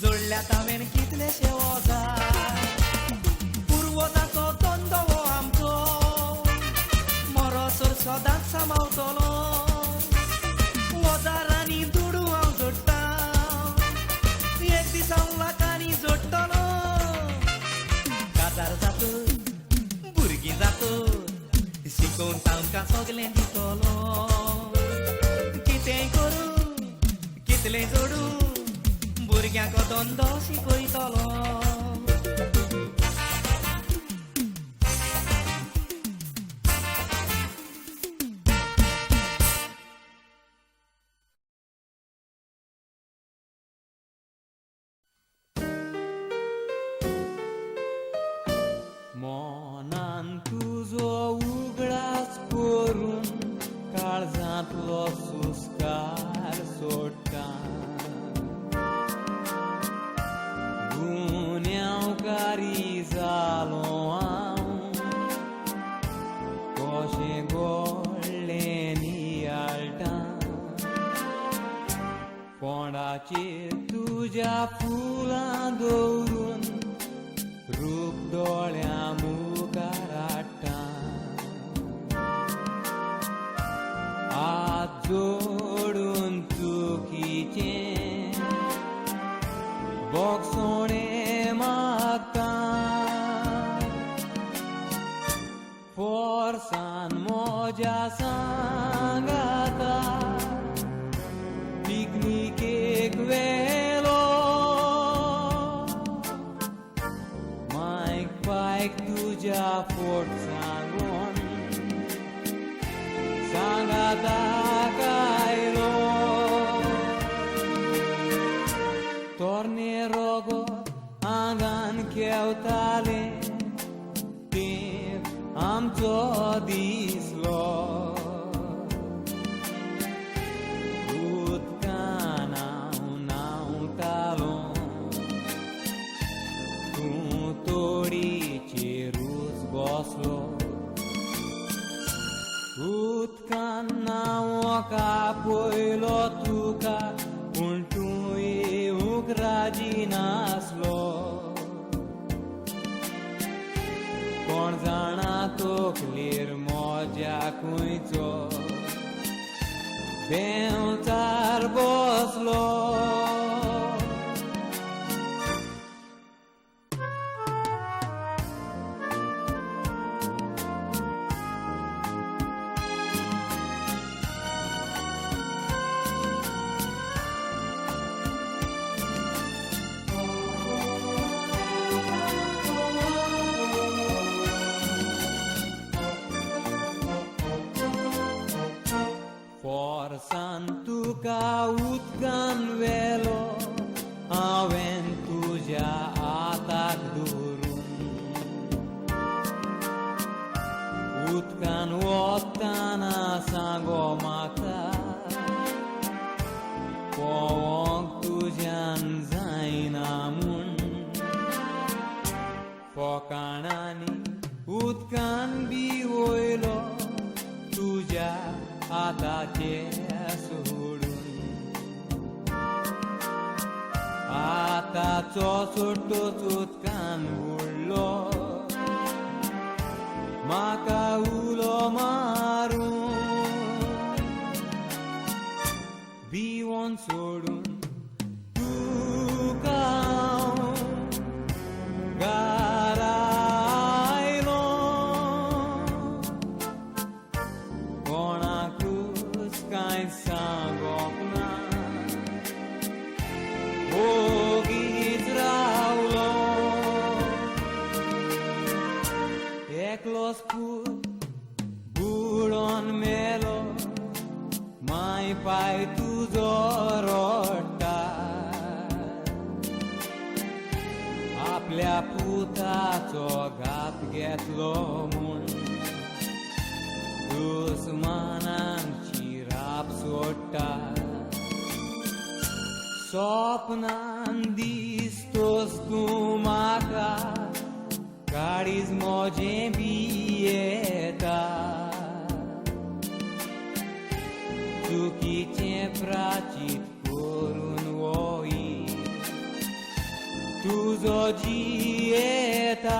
F: जोडल्यात हांवें कितलेशे ओजार वोदाचो दोंदो हो आमचो मोरोसोर सदांच सांबाळटलो वजारांनी दुडू हांव जोडटा एक दीस हांव लाखांनी जोडटलो काजार जात भुरगीं जात शिकोवन तांकां सगलें दितलो कितेंय करूं कितलें जोडूं भुरग्यांक दोंदो शिकयतलो
J: मोनान तुजो उगडास करून काळजांतलो सुस्कार सोडटा गुन्यांवकारी जालो हांव कशें गोडलें नियाळटा फोंडाचेर तुज्या फुलां दवरून रूप दोळ्या मुखार हाडटा हात जोडून चुकीचें बोगसोणें मागता फोर्सान मोज्या सांगाता पिकनिकेक वेलो बायक तुज्या फोट सांगून सांगाता कायलो तोरणे रोगोत आंगान केवताले तें आमचो दिसलो उदकान हांव न्हांवतालो तूं तोडीचेरूच बसलो उदकान नांवका पयलो तुका पूण तूं येवंक राजी नासलो कोण जाणा तोखलेर मोज्या खंयचो देंवचार बसलो तुका उदकान वेलो हांवें तुज्या हाताक धरून उदकान वतना सांगो म्हाका पोवंक तुज्यान जायना म्हूण फोकाणांनी उदकान बी वयलो तुज्या हाताचे सोडून हाताचो सोडटोच उदकान बुडलो म्हाका उलो मारून भिवोन सोडून तुका घरा आयलो कोणाकूच कांय सांगोंक ना ओगीच रावलो एकलोच पूत बुडोन मेलो माय पाय तुजो रोडटा आपल्या पुताचो घात घेतलो म्हूण दुस्मानांची राप सोडटा सपनान दिसतोस तूं म्हाका काळीज म्हजें बी येता चुकीचें प्राचीत करून वोई तुजो जी येता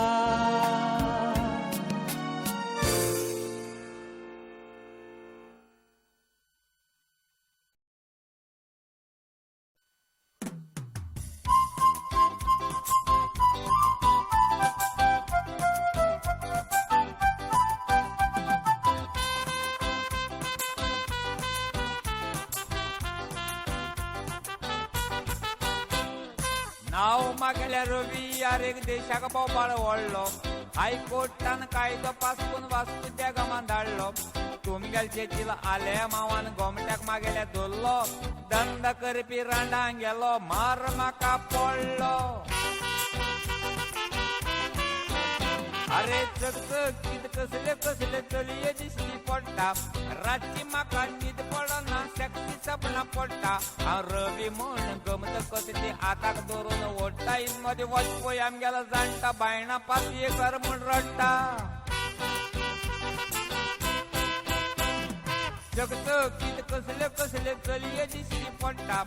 K: नाव मागेल्या रवी यार एक देशाक बोबाळ व्हडलो हायकोर्टान कायदो पास करून वास्तू त्या गांवांत धाडलो तुमगेलचे चिल आले मावान गोमट्याक मागेल्या दवरलो दंड करपी रांडांक गेलो मार म्हाका पडलो अरे चकचकीत कसले कसले चलये दिसली पडटा रातची म्हाका न्हीद पडना सेक्सी सपना पडटा हांव रवी म्हण गमत कसली आताक धरून ओडटा मदी वचपय आमगेलो जाणटा बायणा पातये कर म्हूण रडटा चकचकीत कसले कसले चलये दिसली पडटा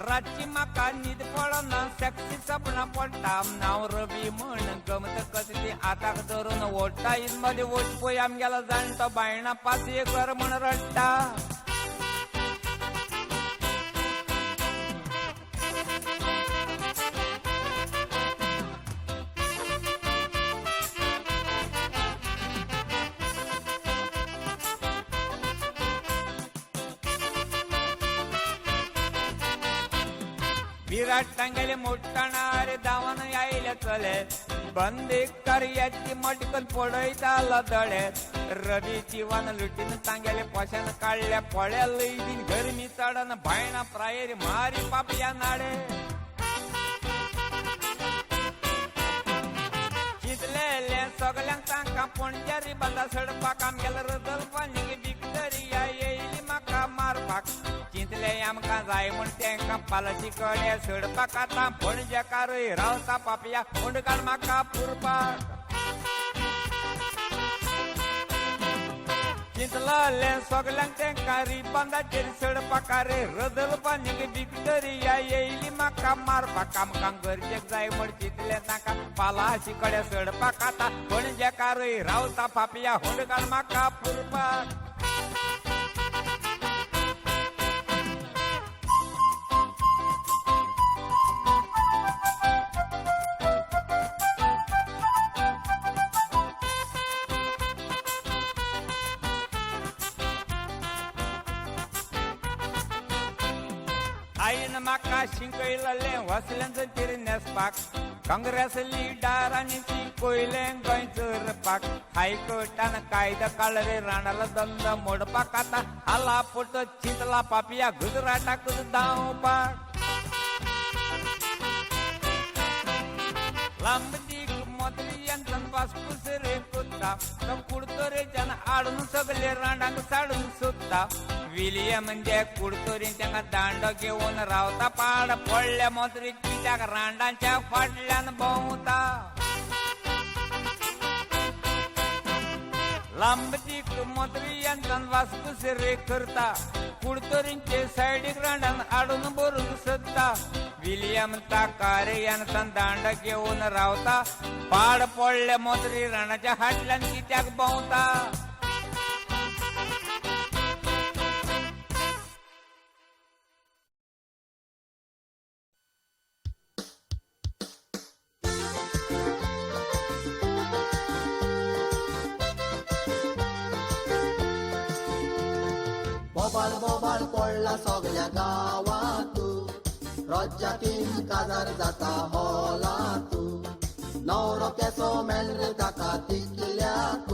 K: रातची म्हाका न्हीद पडना सेक्सी सपना पडटा हांव रवी म्हण गमत कसली आताक धरून ओडटा मदी वचपय आमगेलो जाणटो बायणा पातये कर म्हूण रडटा विराट तांगेले मोठ्ठाणारे धांवन आयले चले बंदीक कार्याची मटकन पडयता लदडे रवी जिवान लुटीन तांगेले पोशान काडल्या पळ्या लयदीन गरमी चडन भायणा प्रायेरी मारी पापया नाडे चिंतलेले सगल्यांक तांकां पणज्यारी बांदा सडपाक आमगेलो रदल पाणी विक्टोरिया येयली म्हाका मारपाक चिंतले आमकां जाय म्हूण तेंकां पालची कड्या सडपाक आतां पणजेकारूय रावता पापया उंडकान म्हाका पुरपाक चिंतले सगल्यांक तेंकां रिबांदाचेर सडपाक रे रदल पानीक विक्टोरिया येयली म्हाका मारपाक आमकां गरजेक जाय म्हूण चिंतले तांकां पालाची कड्या सडपाक आतां पणजेकारूय रावता पापया उंडकान म्हाका पुरपाक आईन म्हाका शिंकयलें वसल्यांचो चिर नेसपाक काँग्रेस लिडारांनी ती कोयलें गोंय चोरपाक हायकोर्टान कायदो काडले राणाला दंड मोडपाक आतां आला पोट चिंतला पापिया गुजराताकूच धांवपाक लांबदीक मोतरी यंत्रण वासपूस रे कोत्ता तो कुडतोरेच्यान आडून सगळे रांडांक साडून सोदता विलियम म्हणजे कुडतोरीन तांकां दांडो घेवन रावता पाड पडल्या मोतरीक कित्याक रांडांच्या फाटल्यान भोंवता लांबदीक मोतरी यंत्रण वासपूस रे करता कुडतोरींचे सायडीक रांडान आडून भरून सोदता विलियम ताकारेयान दांड घेवन रावता पाड पडले मोतरी राणाच्या हाटल्यान कित्याक भोंवता
H: बोबाळ बोबाळ पडला सगळ्या गावात राज्यातील काजार जाता हॉलात नवरो केसो मेल ताका तिकल्याक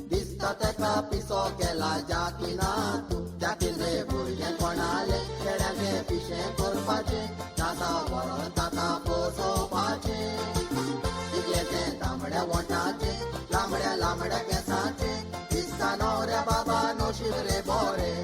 H: दिसता तेका पिसो केला जाकिनात जाकीन रे भुरगे कोणाले खेड्याचे पिशे करपाचे जाता बरो ताका पोसोवपाचे इतलेचे तांबड्या वोटाचे लांबड्या लांबड्या केसाचे दिसता नवऱ्या बाबा नशीब रे बोरे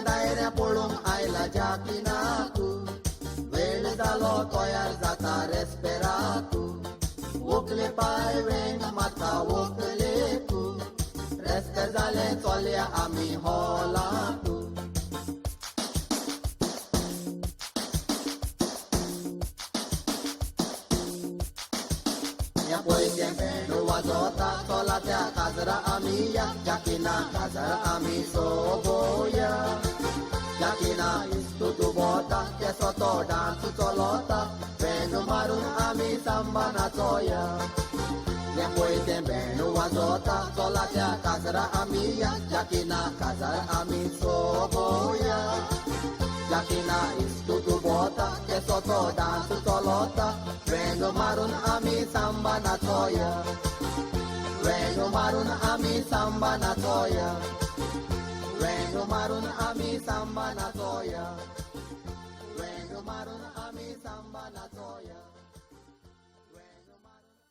H: दायऱ्या पळोवंक आयला जाकिनाकू वेळ जालो तयार जाता रेस्पेराकू वोकले पाय वेंग माता वोकलेकू रेस्पेर जाले चोल्या आमी हॉलाकू या पयचे पेंडू वाजोता चोला त्या काजरा आमी या जाकिना काजार आमी सोबोया जाकिना इस्तू दुबोता केसो तो डान्स चलोता पेंडू मारून आमी सांबा नाचोया या पयचे पेंडू वाजोता चोला त्या काजरा आमी या जाकिना काजार आमी सोबोया जाकिना इस्तू दुबोता केसो तो डान्स चलोता पेंडू मारून आमी सांबा नाचोया वेंगो मारून आमी सांबा नाचोया वेंगो मारून आमी सांबा नाचोया वेंगो मारून आमी सांबा नाचोया वेंगो मारून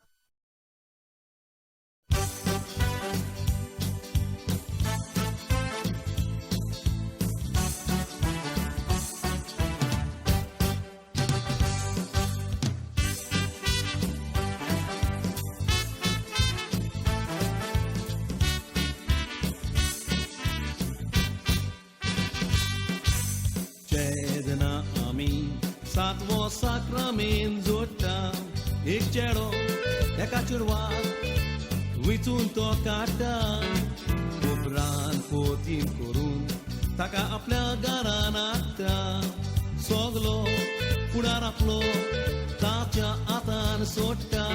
G: सातवो साक्रामेन जोडटा एक चेडो एका चेडवाक विचून तो काडटा उपरांत पोतीन करून ताका आपल्या घरान हाडटा सगलो फुडार आपलो ताच्या हातान सोडटा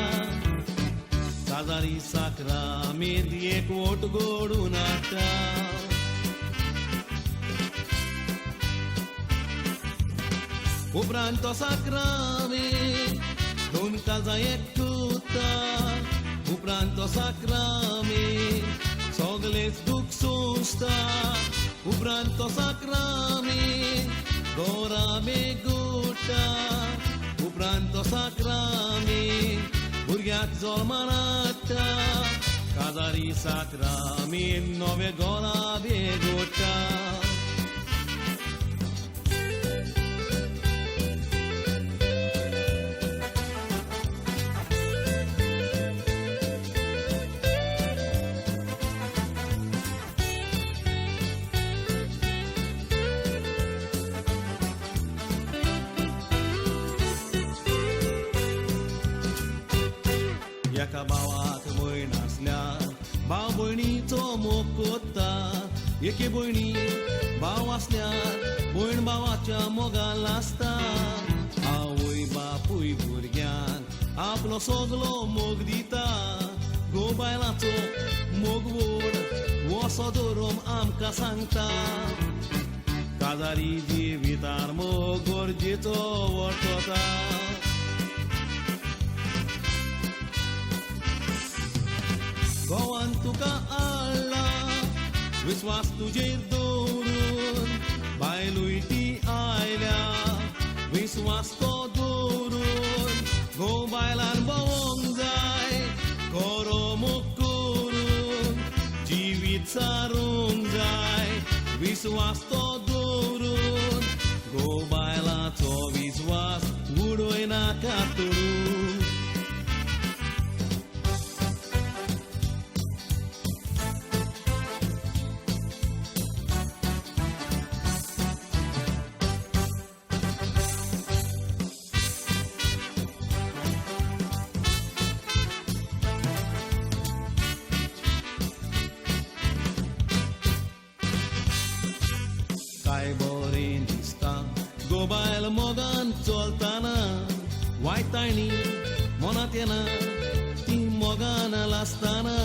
G: काजारी साक्रामेन एक वोट घोडून हाडटा उपरांत तो साक्रामेन दोन काजां एकठुता उपरांत तो साक्रामेन सगलेच दूख सोंसता उपरांत तो साक्रामेन गोरा बेगुटा उपरांत तो साक्रामेन भुरग्याक जल्मान हाडटा काजारी साक्रामेन नवे गोरा बेगुटा एका भावाक भयण आसल्यार भाव भयणीचो मोग कोत्ता एके भयणी भाव आसल्यार भयण भावाच्या मोगान लासता आवय बापूय भुरग्यांक आपलो सगलो मोग दिता घोव बायलांचो मोग व्हड कसो धोरोम आमकां सांगता काजारी जिवितार मोग गरजेचो वर्तता गोवान तुका आळ्ळा विश्वास तुजेर दवरून बायलूय ती आयल्या विश्वास तो दवरून घोव बायलान भोवंक जाय खरो मोग करून जिवीत सारूंक जाय विश्वास तो दवरून घोव बायलांचो विश्वास उडोय नाका तोडून काय बरें दिसता गोबायल मोगान चलताना वायतायणी मनात येना ती मोगान लासताना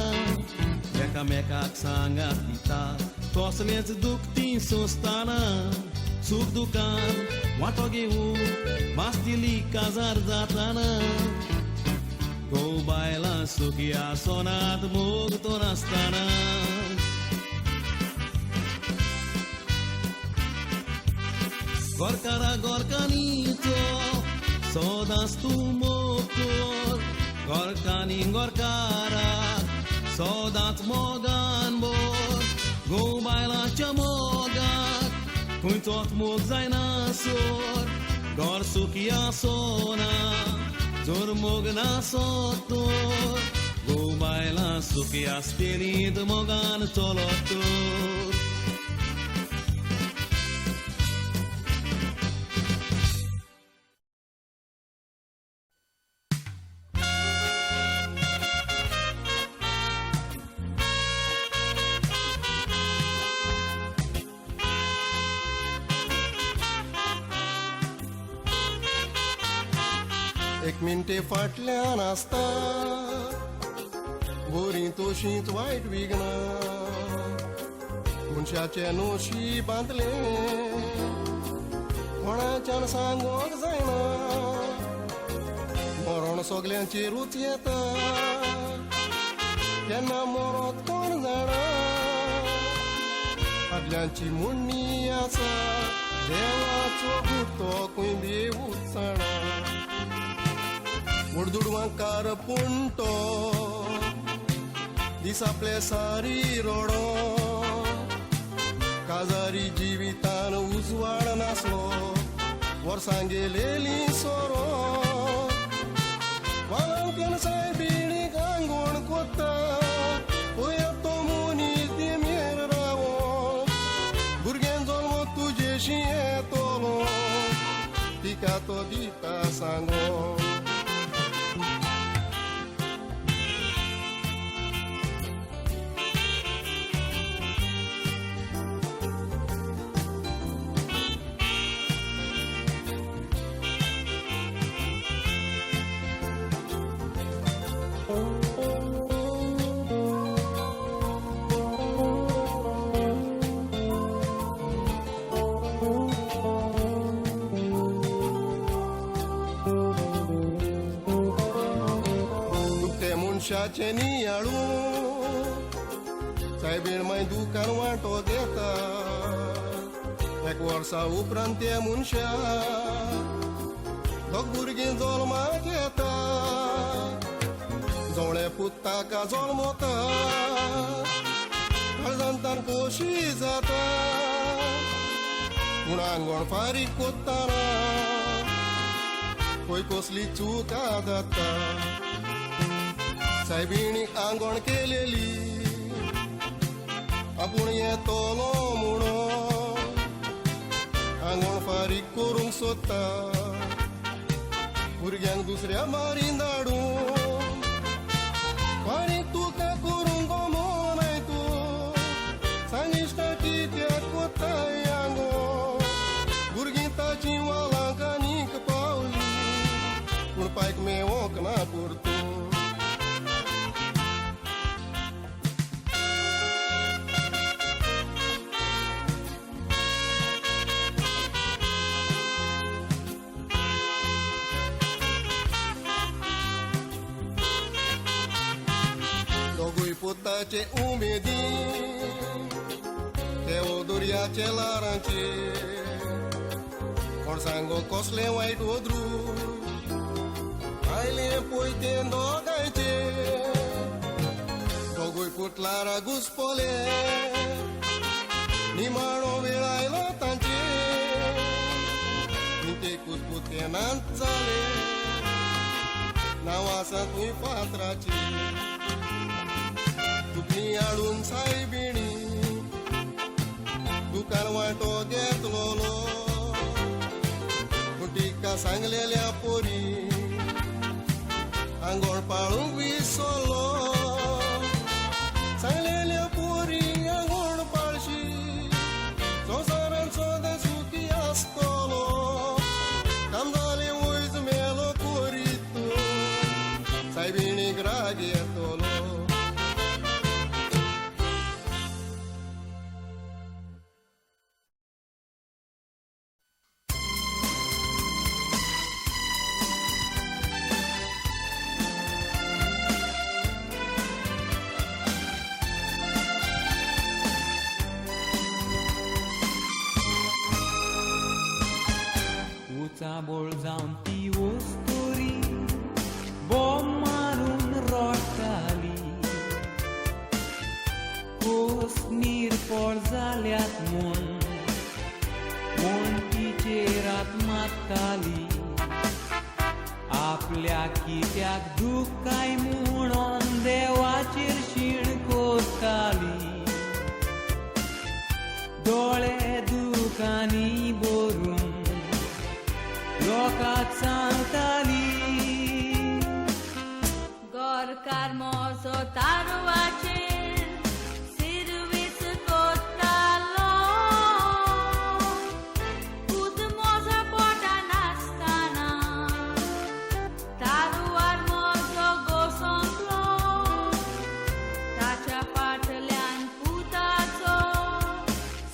G: एकामेकाक सांगात दिता कसलेंच दूख ती सोंसताना सूख दुकान वांटो घेवून मास दिली काजार जाताना गोबायलां सुखी आसोनात मोग तो नासताना Gorkara gorkanito, sodas tu motor. Gorkani gorkara, sodat mogan bor. Go baila chamogat, kuitot mog zaina sor. Gor sukia sona, zor mogna sotor. Go baila sukia stelid mogan tolotor.
L: एक मिनटे फाटल्यान आसता बरी तोशींच वायट विघ्ना मनशाचे नोशी बांदले कोणाच्यान सांगोंक जायना मरण सगल्यांचेरूच येता केन्ना मरोत कोण जाणा फाटल्याची मुण्णी आसा देवाचो गुर्तो खंय देवूच जाणा उडदुडवांकार पुंटो दीस आपले सारी रोडो काजारी जिवितान उजवाड नासलो वर्सां गेलेली सोरो वाळांकन सायबीणीक आंगवण कोत्ता पळय तो मनीस देमेर रावो भुरग्यां जल्म तुजेशी येतलो तिका तो दिता सांगो मनशाचे नियाळू सायबीण माय दुकान वांटो घेता एक वर्सा उपरांत ते मनशा दोग भुरगीं जल्माक येता जवळे पुताका जल्मता काळजांतान खोशी जाता पूण आंगवण फारीक कोत्ताना पळय कसली चूक जाता सायबीणीक आंगवण केलेली आपूण येतलो म्हणून आंगवण फारीक करूंक सोदता भुरग्यांक दुसऱ्या मारीन धाडून फारीक तुका करूंक गमोनाय तूं सांग इश्टा कित्याक कोत्ताय आंगवण भुरगीं ताची वालांक आनीक पावली पूण पायक मेवोंक ना पुरतो पुताचे उमेदी ते ओदुर्याचे लारांचे कोण सांगो कसले वाईट ओदरू आयले पोयते दोगांचे दोगूय पुतलारा घुसपोले निमाणो वेळ आयलो तांचे ते कुसपुतेनांत जाले नांव आसात नी पात्राची तुमी हाडून सायबिणी दुकान वांटो घेतलो तिका सांगलेल्या पोरी आंगोळ पाळूंक विसरलो सांगलेल्या पोरी आंगोळ पाळशी संवसारांत सदां सुखी आसतलो काम जालें वयच मेलो कोरीत सायबिणीक राग येतलो
J: बोळ जावन ती वस्तोरी बॉम्ब मारून रडटाली कोस निरपळ जाल्यात म्हूण तिचेरात मागताली आपल्या कित्याक दुखाय म्हणून देवाचेर शीण कोरताली दोळे दुखांनी भरून लोकांक सांगताली
D: गोरकार मोजो तारवाचेर सिरवीस कोत्तालो खुद मोजो पोटान आसतना तारवार मोजो घोसोंकलो ताच्या फाटल्यान पुताचो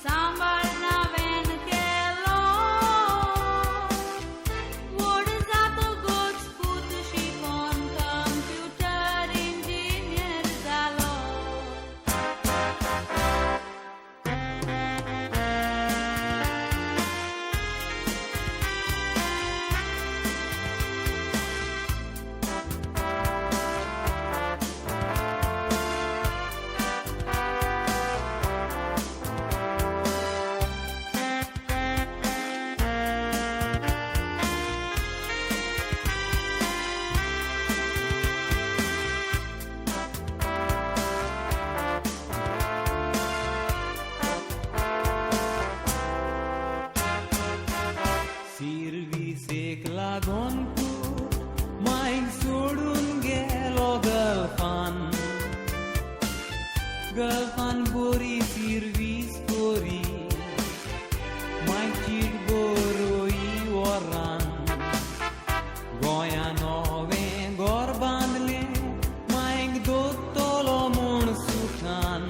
D: सांबाळ नावेन केलो
J: सिरवीसेक लागोन तूं मायक सोडून गेलो गर्लफान बोरी सिरवीस कोरी मायचीट बरोई वरान गोंयान नवें घर बांदलें मायक दोतलो म्हूण सुखान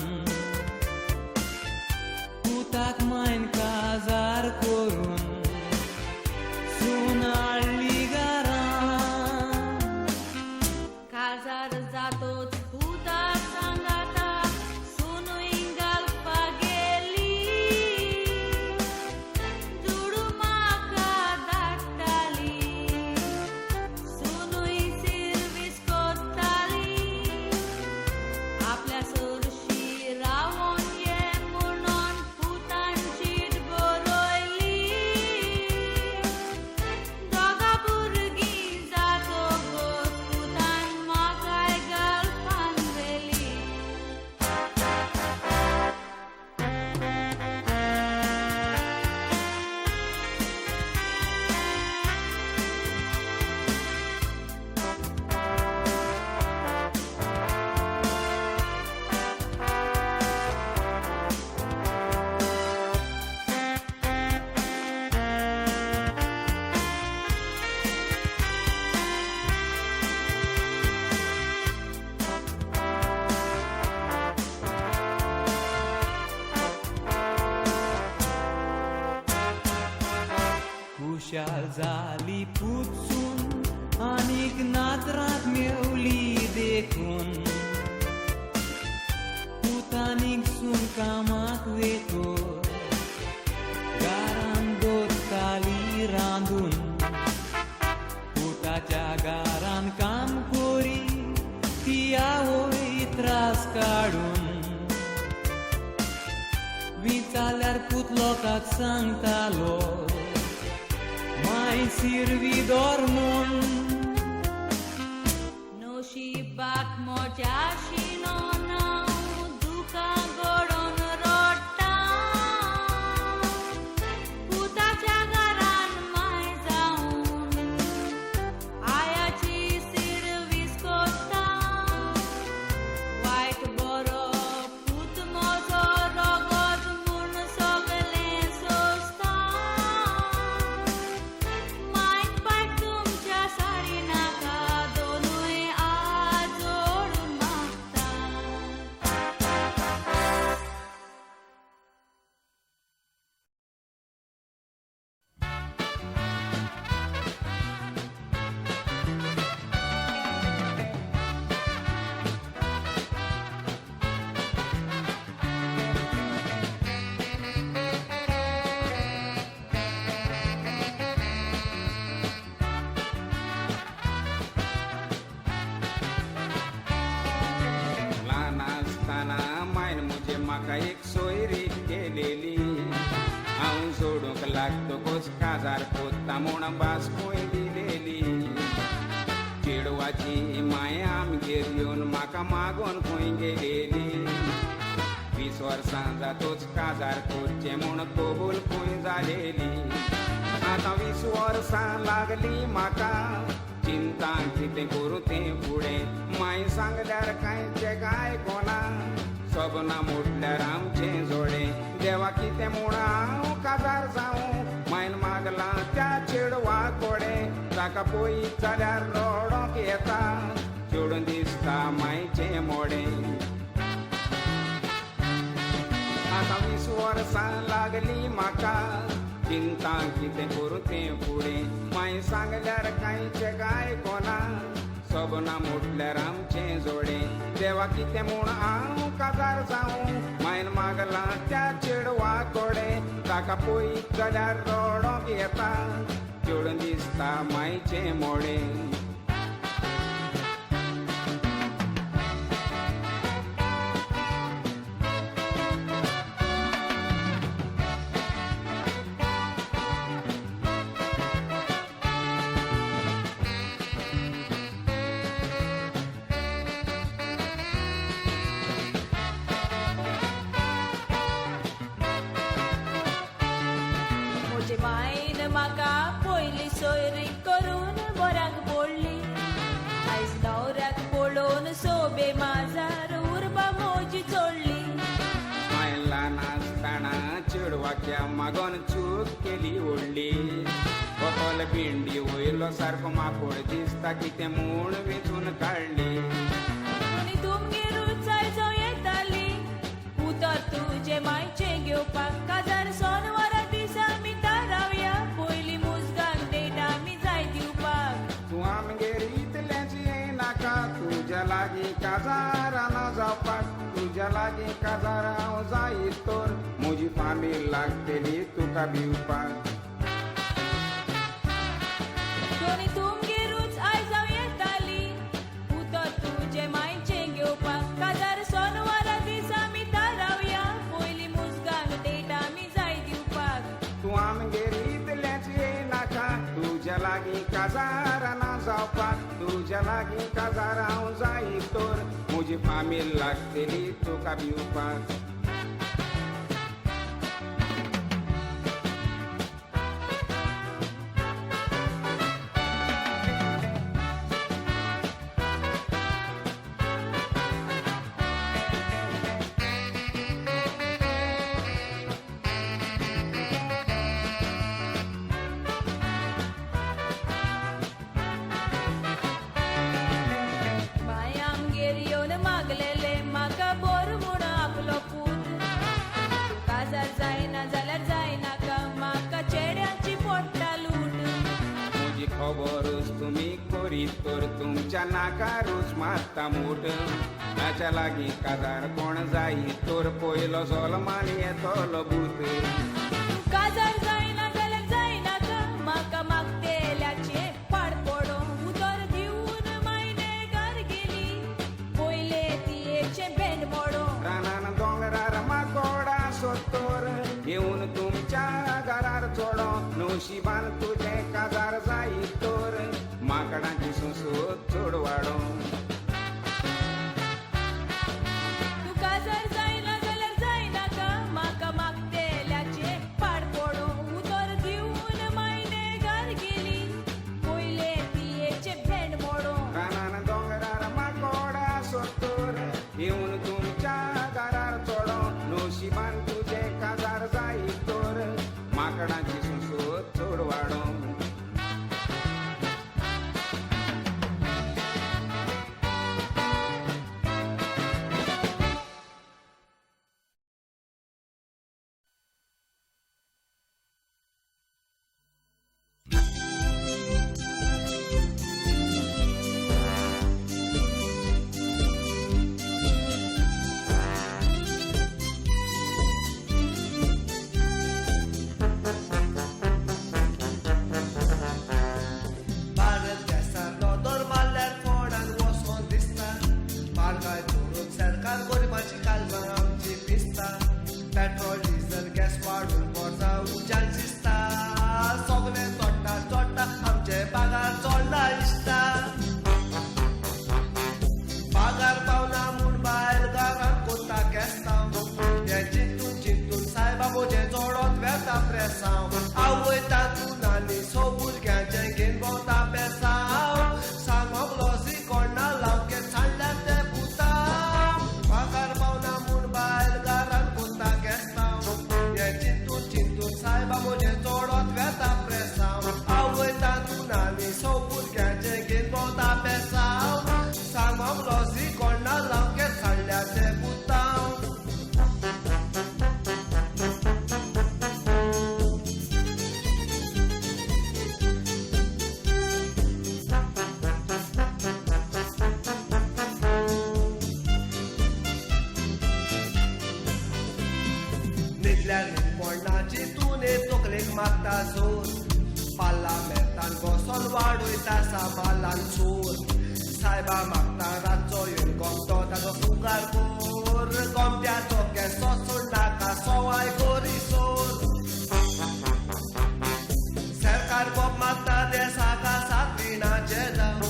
J: पुताक मायन काजार करून सुनाळ्ळी घरां
D: काजार जातोच पुताक सांगाता सुनूय घालपाक गेली जुडू म्हाका धाडटाली सुनूय सिरवीस कोत्ताली आपल्या सोरशी रावोन ये म्हणून पुतांचीट बरयली दोगा भुरगीं जातकच पुतान म्हाकाय घालपाक व्हेली
J: खुशाल जाली पुसून आनीक नातरांत मेवली देखून पासून कामाक वेतो गारान दोताली रांदून पोटाच्या गारान काम कोरी ती आवय त्रास काडून विचारल्यार पूत लोकांक सांगतालो माय सिरवी दोर म्हूण
D: नशिबाक मोज्या शिनो नांव दुका घडोवन रडटा पुताच्या घरान माय जावन आयाची सिरवीस कोत्ता वायट बरो पूत म्हजो रगत म्हूण सगलें सोंसता मायक पायक तुमच्या साडी नाका दोनूय आजोडून मागता
A: लहान असताना मायन मुझे म्हाका एक सोयरी केलेली हांव सोडूंक लागतो कोस काजार कोत्ता म्हूण भास खंय दिलेली चेडवाची माय आमगेर येवन म्हाका मागोन खंय गेलेली 20 वर्सां जातोच काजार करचें म्हूण कबूल खंय जालेली आतां 20 वर्सां लागली म्हाका चिंता कितें करूं तें फुडें माय सांगल्यार कांयचे काय कोणा सपना म्हटल्यार आमचें जोडें देवा कितें म्हूण हांव काजार जावं मायन मागलां त्या चेडवा कोडें ताका पळयत जाल्यार रडोंक येता चेडूं दिसता मायचें मोडें आतां 20 वर्सां लागली म्हाका चिंता कितें करूं तें फुडें माय सांगल्यार कांयचे काय कोणा सपना म्हटल्यार आमचें जोडें देवा कितें म्हूण हांव काजार जावं मायन मागलां त्या चेडवा कोडें ताका पळयत जाल्यार रडोंक येता चेडूं दिसता मायचें मोडें
D: म्हजे मायन म्हाका पयली सोयरी करून बऱ्याक पडली आयज न्हवऱ्याक पळोवन सोबे माजार उर्बा म्हजी चोडली
A: माय ल्हान आसतना चेडवाच्या मागोन चूक केली व्हडली बकल भिंडी वयलो सारको माकोड दिसता कितें म्हूण वेचून काडली
D: आनी तुमगेरूच आयजो येताली उतर तुजे मायचें घेवपाक काजार सोनवारा दिसा आमी रावया पयली मुजगांक डेट आमी जाय दिवपाक
A: तूं आमगेर इतलेंच येनाका तुज्या लागीं काजारां जावपाक तुज्या लागीं काजार हांव जायत तर म्हजी फामील लागतली तुका भिवपाक
D: दोनी तुमगेरूच आयज हांव येताली उतर तुजे मायचें घेवपाक काजार सोनवारा दिसा आमी रावया पयली मुजगांक डेट आमी जाय दिवपाक
A: तूं आमगेर इतलेंच येनाका तुज्या लागीं काजारां जावपाक तुज्या लागीं काजार हांव जायत तर म्हजी फामील लागतली तुका भिवपाक खबरच तुम्ही करीत तर तुमच्या नाकारूच मारता मोठ ताच्या लागीं काजार कोण जाई तोर पयलो सोलमान येतलो भूत
D: काजार जायना जाल्यार जायना ग म्हाका मागतेल्याचे पाड पडो उदर दिवन मायने घर गेली पयले तियेचे भेंड मोडो
A: रानान दोंगरार माकोडा सोत्तोर येवन तुमच्या घरार चोडो नशिबान तुजे काजार जाई तोर माकडांची सुसोत चोड वाडो
D: तू काजार जायना जाल्यार जायना ग म्हाका मागतेल्याचे पाड पडो उदर दिवन मायने घर गेली पयले तियेचे भेंड मोडो
A: रानान दोंगरार माकोडा सोत्तोर येवन तुमच्या घरार चोडो नशिबान तुजे काजार जाई तोर माकडांची सुसोत चोड वाडो
C: भारत देशार दोदोर मारल्यार फोडान वचोन दिसता म्हारगाय चोरून सरकार गरिबाची कालवां आमची पिसता पेट्रोल डिझल गॅस वाडून पोरसां उज्यान शिजता सगळे चोडटा चोडटा आमचे बागार चोडना दिसता बागार पावना म्हूण बायल घरांत कोता केस्तांव हे चिंतून चिंतून सायबाबोचे जोडोत वेता प्रेसांव आवयता तूं नानी सो भुरग्यांचे घेवन भोंवता पेसांव सांगोक लॉसी कोणा लावके सांडल्यार ते पुतांव बागार पावना म्हूण बायल घरांत कोता केस्तांव हे चिंतून चिंतून सायबाबोचे जोडोत वेता प्रेसांव आवयता तूं नानी सो भुरग्यांचे घेवन भोंवता पेसांव सांगोक लॉसी कोणा लावके सांडल्यार ते पुतांव न्हिदल्यार न्हिदपणाची तुने तकलेक मारता जोर पार्लामेंटान बसोन वाडयता सामालान चोर सायबा मागता रातचो येवन गोमतो ताचो फुगार कोर गोमट्याचो केसो सोडनाका सवाय गोरी सोर सरकार बोब मारता देसाका सात्रिणाचे जाव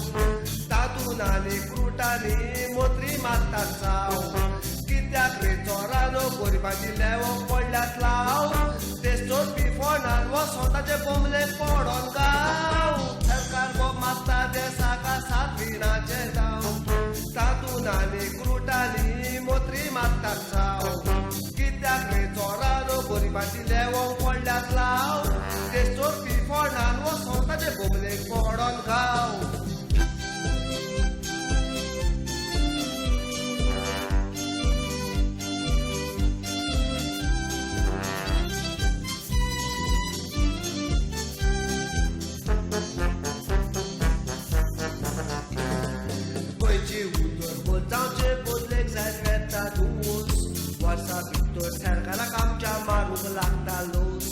C: तातून आनी फ्रुटांनी मोत्री मारतात जाव कित्याक रे चोरानो गरिबांची लेवो पडल्यात लाव तेचो पिफोनान वसोन ताचे बोमले पडोन गाव सरकार बोब मारता देसाका सात्रिणाचे जाव तातून आनी फ्रुटांनी मोत्री मारतात जाव कित्याक रे चोरानो गरिबांची लेवो पडल्यात लाव तेचो पिफोनान वसोन ताचे बोमले पडोन गाव गोंयची उदर जावचे बदलेक जाय वेता धूस वर्सां भितर सरकाराक आमच्या मारूंक लागता लोस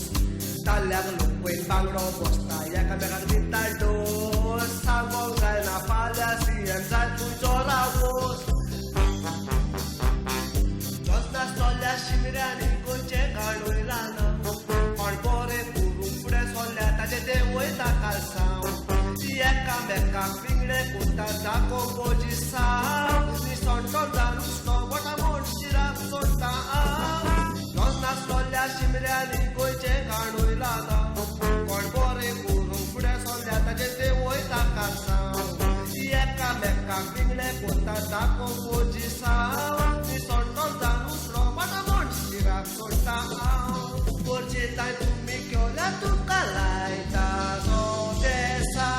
C: ताल्ल्याक लोक पळय बांगडो बसता एकामेकाक दिता डोस सांगोंक जायना फाल्यां सीएम जाय तूं चोरा वोस नासतोल्या शिमऱ्यांनी गोंयचे गाडोय राना कोण बरें करूंक फुडें सोल्ल्या ताचे ते वयता कालसांव एकामेकाक विंगडे कोता दाखो गोजी साव निसोणटो जानुसलो वटा म्हूण शिराक सोडटा नासतोल्या शिमऱ्यांनी गोंयचे गाडोय राना कोण बरें करूंक फुडें सोल्ल्या ताचे ते वयता कालसांव एकामेकाक विंगडे कोता दाखो गोजी साव निसोणटो जानुसलो वटा म्हूण शिराक सोडटा गरजेताय तुमी केल्या तुका लायता सो देसा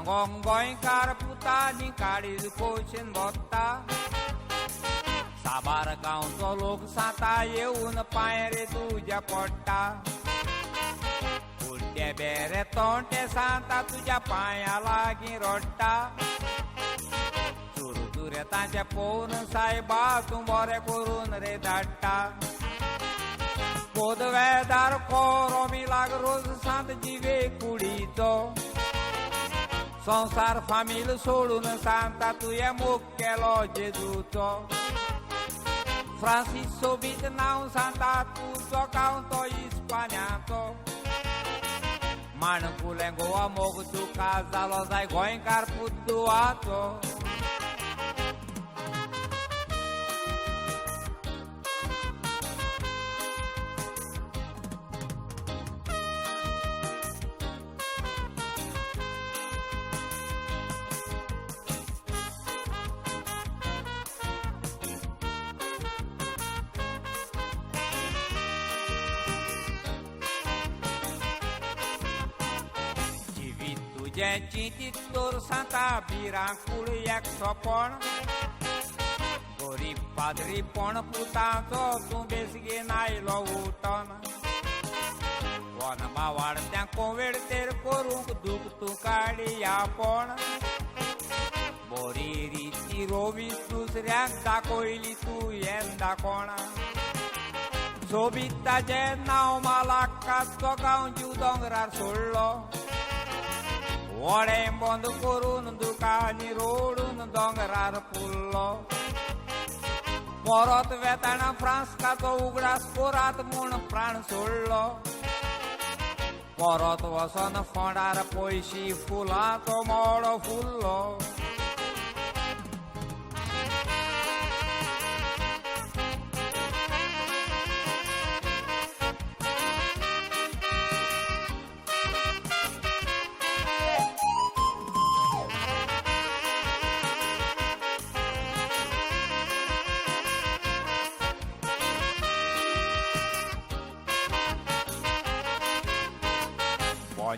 K: सांगोंक गोंयकार पुतांनी काळीज पोशेन बसता साबार गांवचो लोक साता येवन पांय तुज्या पडटा उलटे बेरे तोंटे सांता तुज्या पांया लागीं रडटा चुरू तांचे पळोवन सायबा तूं बरें करून रे धाडटा पोदवेदार कोरो मिलाग रोज सांत जिवे कुडीचो संसार फामील सोडून सांता तुये मोग केलो जेजूचो फ्रांसीस सोबीत नांव सांता तुजो गांव तो इस्पान्याचो माणकुलें गोवा मोग तुका जालो जाय गोंयकार पुद्दुवाचो चिंतीत तोर सांता बिरांकूळ एकसोपण गरीब पाद्रीपण पुताचो तूं बेसगेन आयलो उठोन वन बावाडत्यांक कोवेड तेर करूंक दूख तूं काडी आपण बरी रिती रोवीस दुसऱ्याक दाखयली तूं येंदा कोणा सोबीत ताचें नांव मालाकाचो गांव जीव दोंगरार सोडलो वडें बंद करून दुकानी रोडून दोंगरार पुल्लो परत वेताना फ्रांसकाचो उगडास कोरात म्हूण प्राण सोडलो परत वचोन फोंडार पयशी फुलांचो मोडो फुल्लो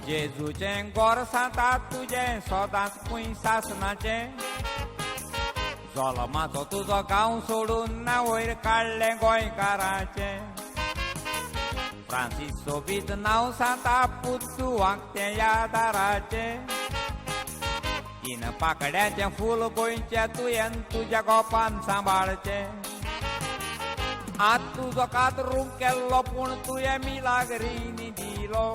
K: जेजूचें गोर सांता तुजें सदांच खूंय सासनाचें जोलमाचो तुजो गांव सोडून ना वयर काडलें गोंयकाराचें फ्रांसीस सोबीत नांव सांता पुद्दुवांक तें यादाराचें तीन पाकड्याचें फूल गोंयचें तुवें तुज्या गोपान सांबाळचें आत तुजो कातरूंक केल्लो पूण तुवें मिलाग्रीनी दिलो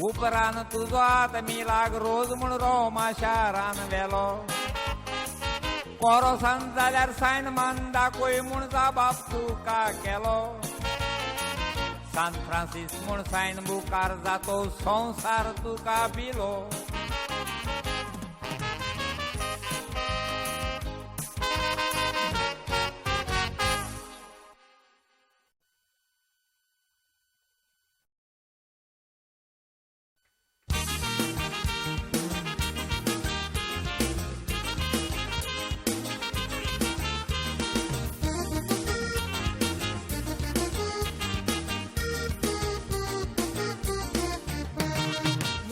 K: उपरान तुजो आत मिलाग रोज म्हूण रोमा शारान वेलो कोरोसान जाल्यार सायन मान दाखय म्हूण जाबाब तुका केलो सान फ्रांसीस म्हूण सायन बुकार जातो संवसार तुका बिलो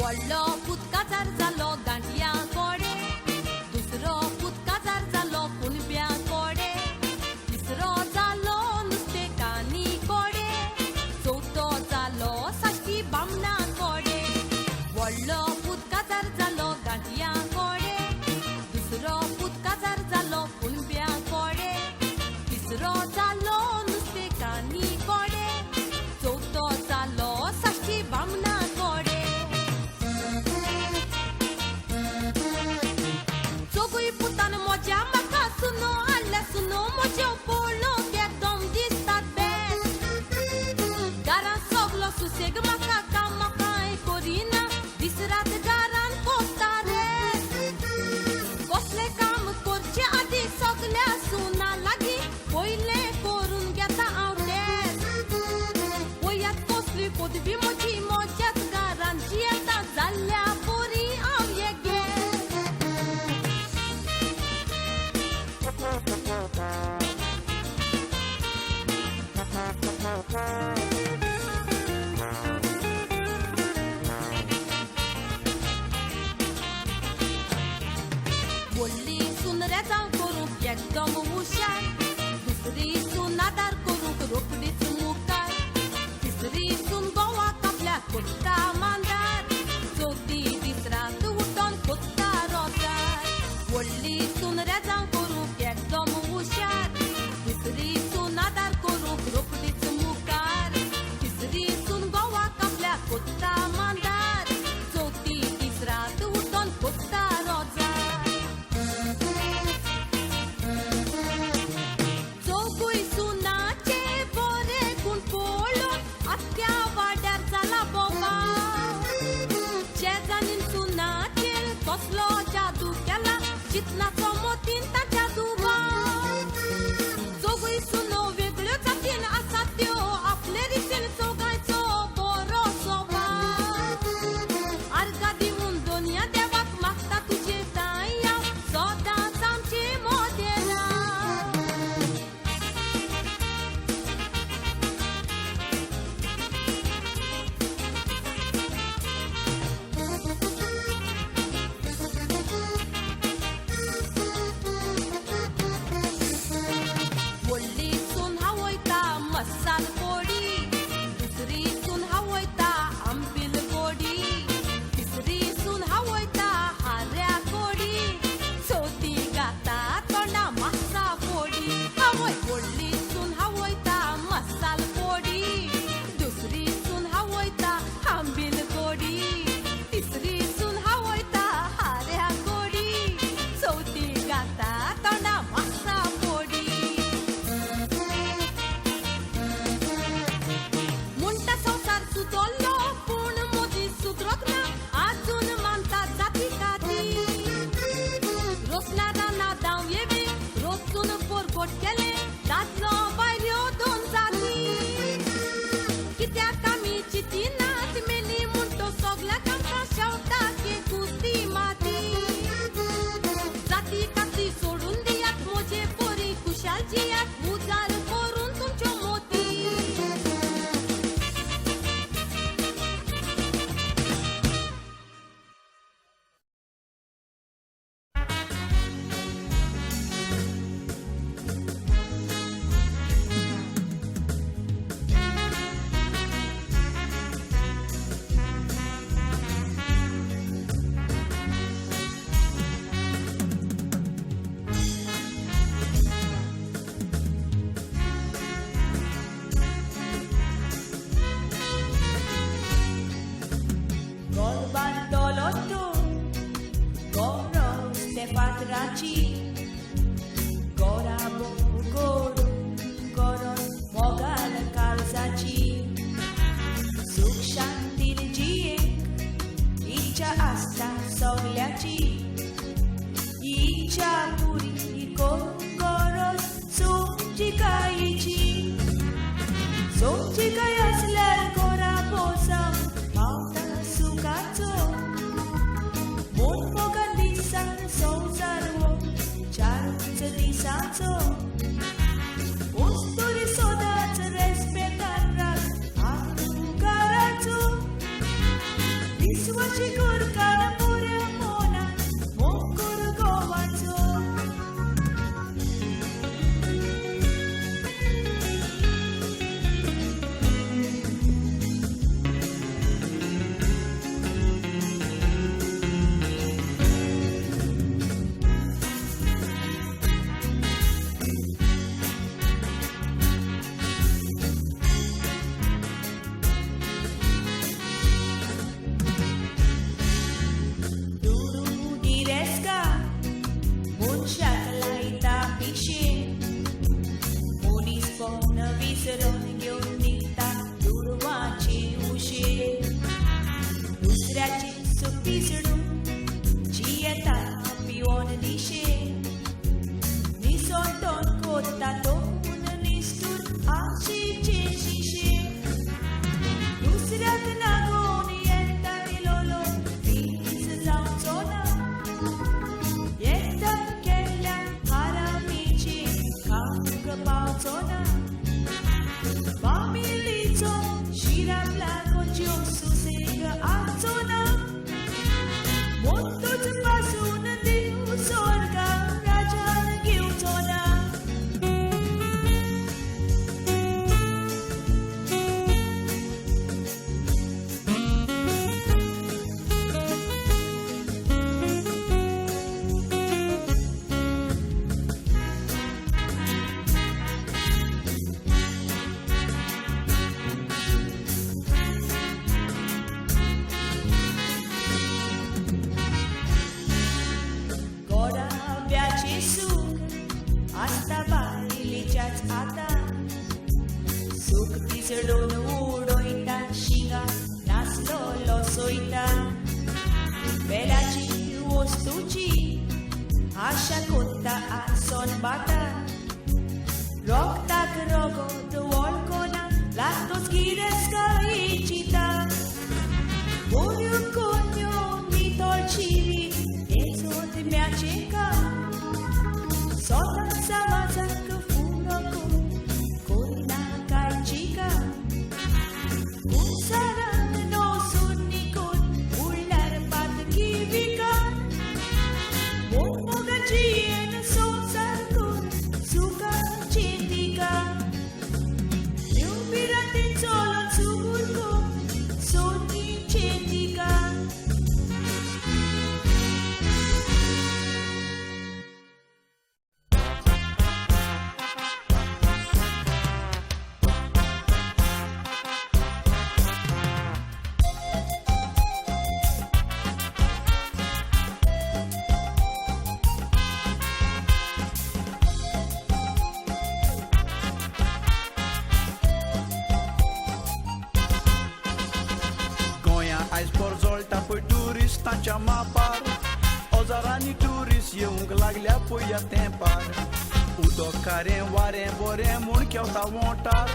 D: व्हडलो पूत काजार जालो गांठया कोडे दुसरो पूत काजार जालो कुणब्या कोडे तिसरो जालो नुस्तेकानी कोडे चवथो जालो साश्टी बामणा कोडे व्हडलो पूत काजार जालो गांठया कोडे दुसरो पूत काजार जालो कुणब्या कोडे तिसरो जालो नुस्तेकानी कोडे चवथो जालो साश्टी बामणा कोडे Putan moja maka suno alla suno mojo polo ke dom distat bet garan soglo suseg maka kamaka e corina disrat garan postare kosle kam korche adi sogle suna lagi poile korun geta outet poyat kosli podvi moji mojat garan jieta zalla puri avyege रेजाव करूंक एकदम हुशार दुसरी सून आदार करूंक रोकडीच मुखार तिसरी सून गोवाक आपल्या कोत्ता मांदार चवथी तिसरात उठोन कोत्ता रोजार व्हडली सून रेजाव करूंक एकदम हुशार दुसरी सून आदार करूंक रोकडीच मुखार तिसरी सून गोवाक आपल्या कोत्ता मांदार चवथी तिसरात उठोन कोत्ता रोजार चौगूय सुनाचे बरे गुण पळोवन आख्या वाड्यार जाला बोबा शेजारीन सुनाचेर कसलो जादू केला चितनाचो मोतीन ताच्या दुबा चौगूय सुनो वेगळ्यो जातीन आसात त्यो आपले रितीन चौगांयचो बरो स्वभाव आर्गां दिवन दोनया देवाक मागता तुजे दाया सदांच आमची मोदेला व्हडली सून हावयता मसाल पोडी दुसरी सून हावयता आंबील गोडी तिसरी सून हावयता हाऱ्या कोडी चवथी गाता तोंडा मासा फोडी आवय व्हडली सून हावयता मसाल पोडी दुसरी सून हावयता आंबील गोडी तिसरी सून हावयता हाऱ्या कोडी चवथी गाता तोंडा मासा फोडी म्हणटा संसार सुदरलो पूण मोदी सुदरक ना आजून मानतात जाती काती रोसणारा नादाव येवे रोचून पोरगोट केले दादलो बायल्यो दोन जाती कित्याक आमी चिंतिनात मेली म्हणटो सगल्याक आमकां शेवटा की कुस्ती माती जाती काती सोडून दियात मोजे पोरी कुशाल जियात उजार करून तुमच्यो मोती
J: Gorbatolotto, Goro Stefatraci, Gora Bogoro, Goro Mogal Kalzaci, Suk Shantir Jiek, Icha Asta Sogliaci, Icha Puri Goros, Sumjikaici, Sumjikai aslar Gora Posam, Pauta Sukato, Mogan Disan Sozarwo, Charles Disato, Usturi Sodat Respetarat, Agarato, Iswachikur Kanapura Mona, Mokur Govato. चढून उडोयता शिंगा नाचलो सोयता बेलाची वस्तूची आशा कोत्ता आसन Bata रोगताक रोगोत वळकोना लागतोच कितेंच चिता कोण्यो कोण्यो नितळची तेचोत म्याचे का स्वता समाजाक फुडो कोरिना काळजी का मुसारान नोसून निघून उडल्यार पातकी विका मोगाची येन संसार करून सुखाची तिका निवबिराते चोलो चुगूर करून सोनीचे तिका
M: आयज पोरजोळटा पळय ट्युरिस्टांच्या मापार ओजारांनी ट्युरिस्ट येवंक लागल्या पळय ह्या तेंपार उदक खारें वारें बरें म्हूण केवता वोंटार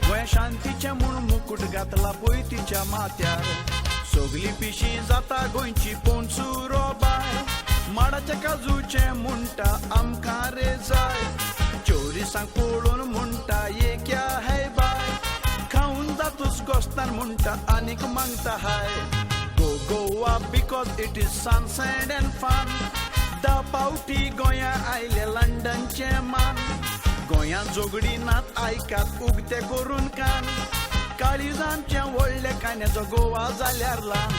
M: गोंया शांतीचें म्हूण मुकुट घातला पळय तिच्या माथ्यार सगली पिशी जाता गोंयची पोंचुरो बाय माडाच्या काजूचें म्हणटा आमकां रे जाय चोरिसांक पळोवन म्हणटा येक्या हे बाय खाऊन जातूस गोस्तान म्हणटा आनीक मागता हाय go Goa because it is sunset and fun दा पावटी गोंया आयले लंडनचे मान गोंयान जोगडी नात आयकात उगते करून कान काळिजांचे व्हडले कान्याचो गोवा जाल्यार ल्हान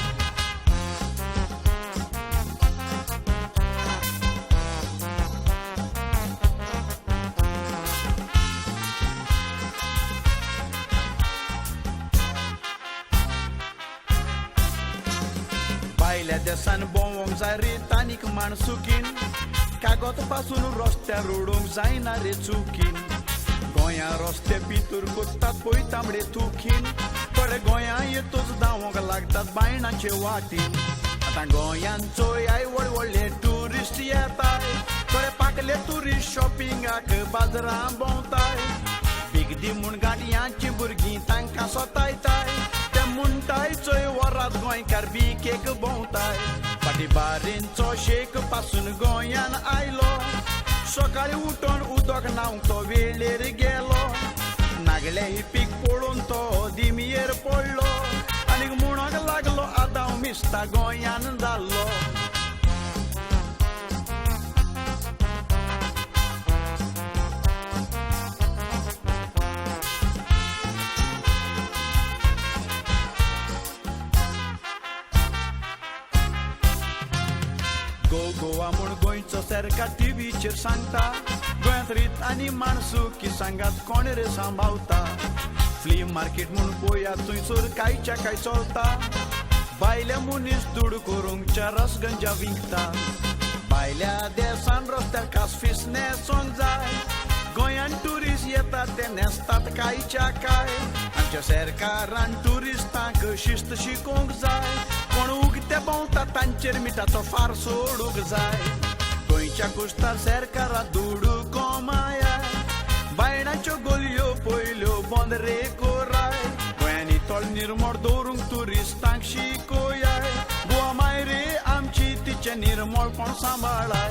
M: भायल्या देशान भोंवोंक जाय रे तानीक माण सुकीन कागद पासून रस्त्यार रोडोंक जायना रे चुकीन गोंया रस्ते भितर कोत्तात पळय तांबडे तुखीन थोडे गोंया येतूच धांवोंक लागतात बायणाचे वाटीन आतां गोंयान चोयाय व्हडले ट्युरिस्ट येताय थोडे पाकले ट्युरिस्ट शॉपिंगाक बाजारां भोंवताय बिगदी म्हूण गाडयांची भुरगीं तांकां सोतायताय ते म्हणटाय चोय वरात गोंयकार बिकेक भोंवताय फाटी बारेंचो शेक पासून गोंयान आयलो सकाळी उठोन उदक न्हांवंक तो वेळेर गेलो नागले ही पीक पळोवन तो दिमयेर पडलो आनीक म्हणोंक लागलो आदांव मिस्ता गोंयान जाल्लो गोवा म्हूण गोंयचो सरकार टीव्हीचेर सांगता गोंयांत रीत आनी माणसूकी सांगात कोण रे सांबाळटा फ्ली मार्केट म्हूण पळोवया थंयसर कांयच्या कांय चलता भायले मनीस दूड करूंक चरस गंजा विकता भायल्या देशान रस्त्यार कासफीस न्हेसोंक जाय गोंयान ट्युरिस्ट येतात ते न्हेसतात कांयच्या काय आमच्या सरकारान ट्युरिस्टांक शिस्त शिकोवंक जाय कोण उगते भोंवता तांचेर मिठाचो फार सोडूंक जाय गोंयच्या कुस्तार सरकारा दूड कोमाया बायणाच्यो गलयो पयल्यो बंद रे कोराय गोंयांनी तोळ निर्मळ दवरूंक ट्युरिस्टांक शिकोयाय गोवा माय रे आमची तिचे निर्मळपण सांबाळाय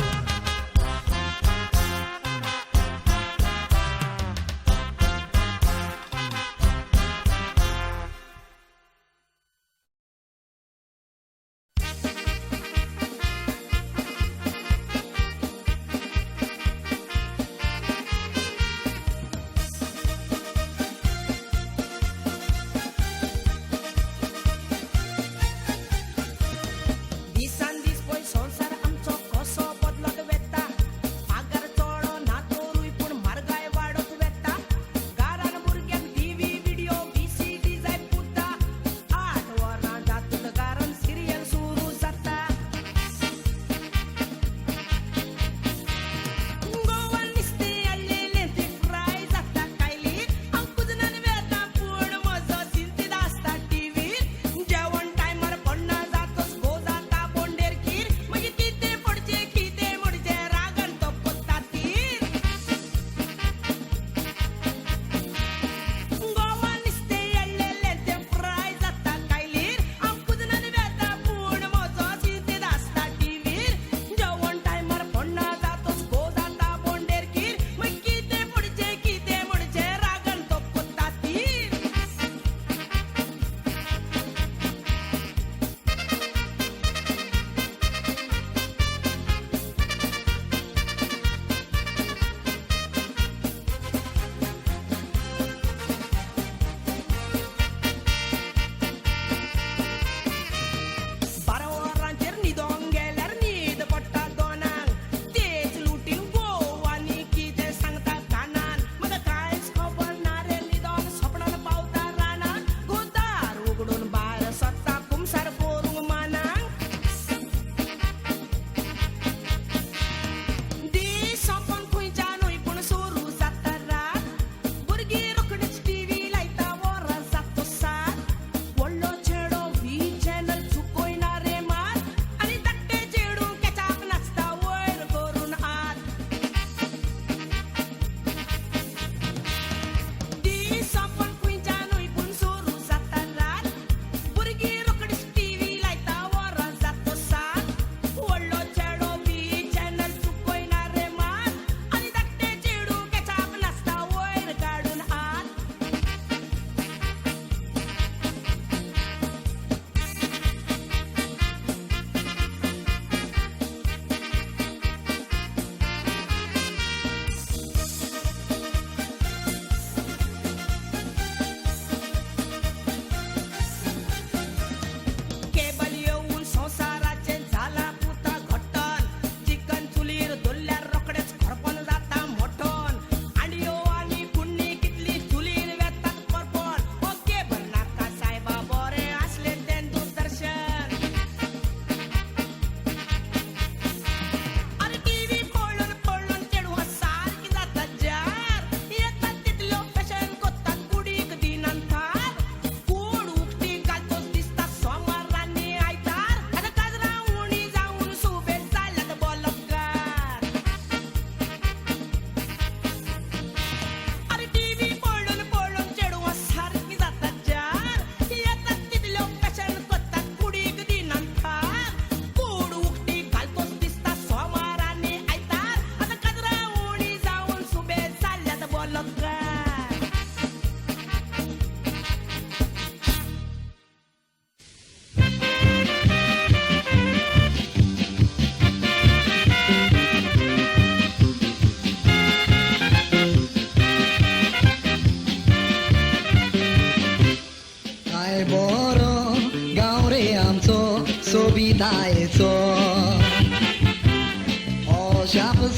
J: दिसान दीस पळय संवसार आमचो कसो बदलत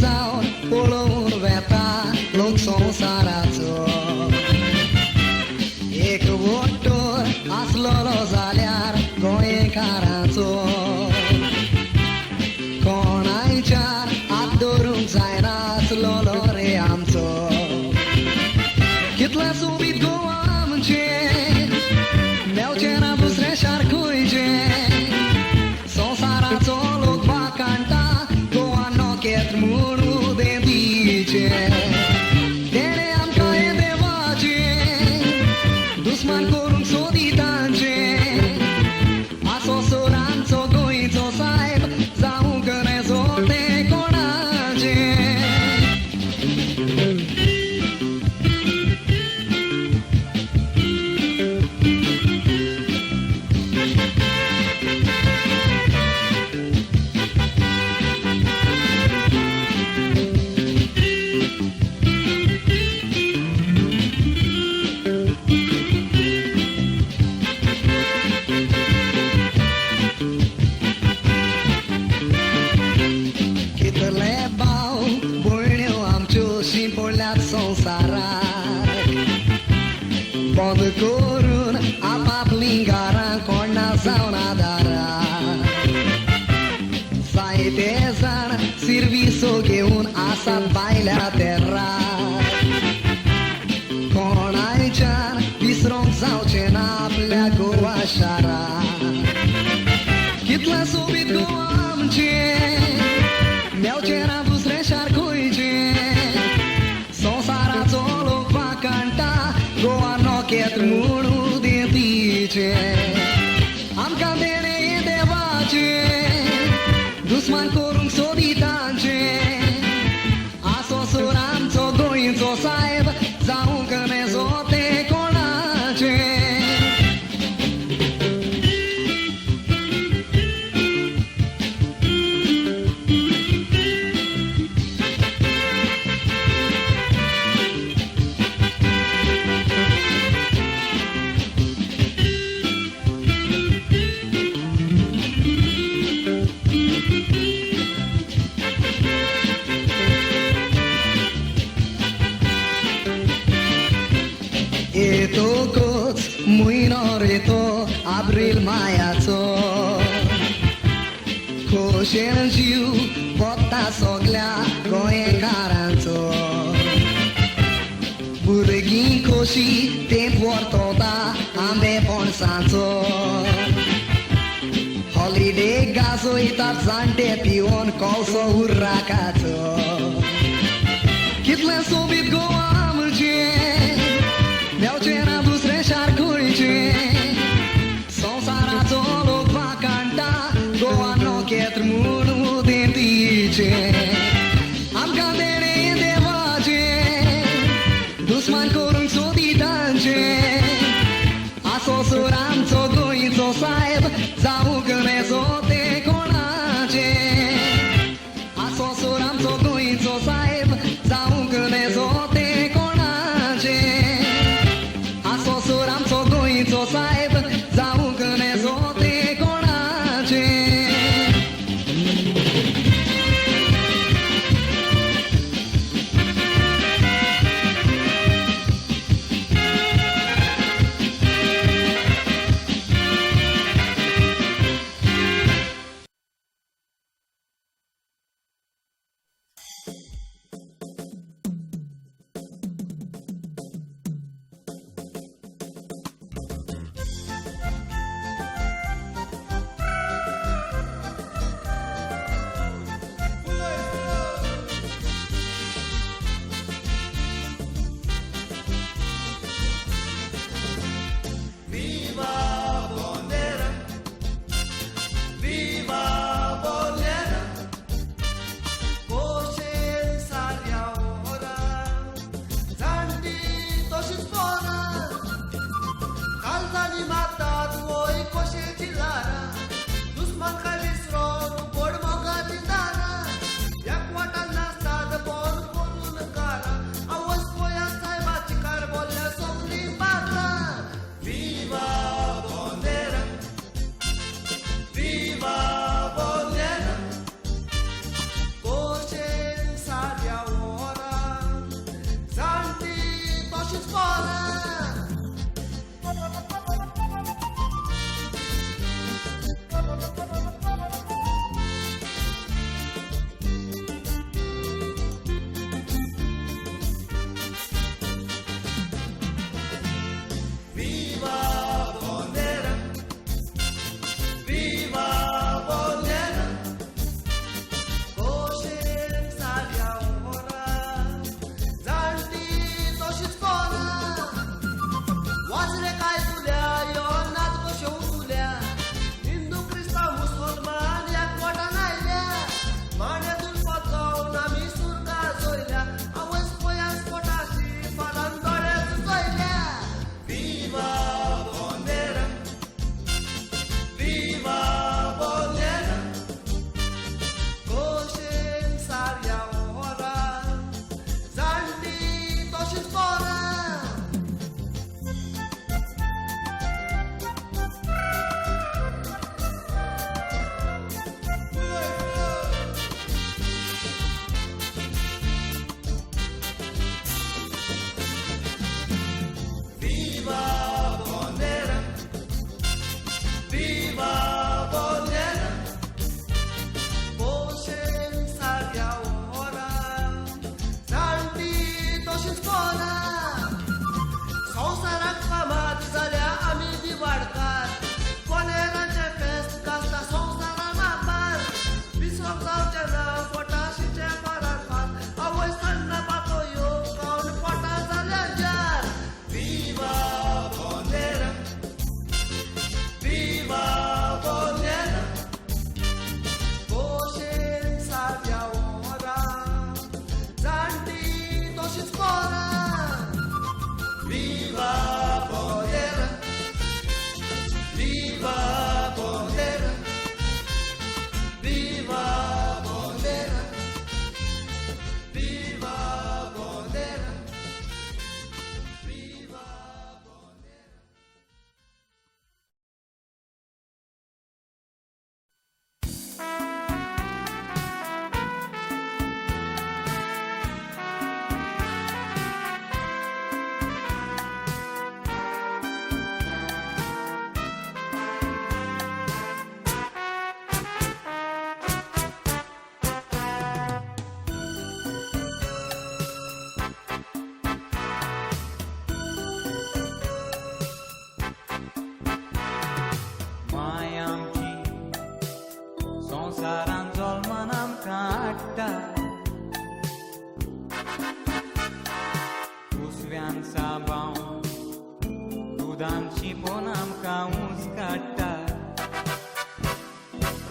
H: जाऊन पळवून वेता लोक संसाराचो एक वोटोर आसलोलो जाल्यार गोंयकाराचो कोणायच्यान हात धरूंक जायना आसलोलो रे आमचो कितले सोबीत गोवा आमचें मेवचें ना दुसरें शार खंयचें संसाराचो लोक वाकाणटा गोवा नोकेत म्हूण उदें दिचें तेणें आमकां हें देवाचें दुस्मान करूंक सोदितांचें आसो सोरांचो गोंयचो साहेब जावूंक नजो तें कोणाचें कितले भाव भयण्यो आमच्यो शिंपडल्यात संवसाराक बंद करून आपापलीं घरां कोणा जावन आदाराक जायते जाण सिरविसो घेवन आसात भायल्या तेर्राक कोणायच्यान विसरोंक जावचें ना आपल्या गोवा शाराक कितले सोबीत गोवा आमचें मेवचें ना दुसरें शार खंयचें संवसाराचो लोक वाकाणटा गोवा नोकेत म्हूण उदें दिचें आमकां तेणें हें देवाचें दुस्मान करूंक सोदितांचें आसो सोर आमचो गोंयचो साहेब जावूंक नजो तें कोणाचें येतोकूच म्हयनो रेतो आब्रील मायाचो खोशेन जीव पोत्ता सगल्या गोंयकारांचो भुरगीं खोशी तेंप व्हरतोता आंबे पणसांचो हॉलिडे गाजयतात जाणटे पिवून कोळसो हुर्राकाचो कितलें सोबीत गोवा आमचें मेवचें ना दुसरें शार खंयचें संवसाराचो लोक वाकाणटा गोवा नोकेत म्हूण उदें दिचें आमकां तेणें हें देवाचें दुस्मान करूंक सोदितांचें आसो सोर आमचो गोंयचो साहेब जावूंक नजो तें कोणाचें आसो सोर आमचो गोंयचो साहेब जावूंक नजो तें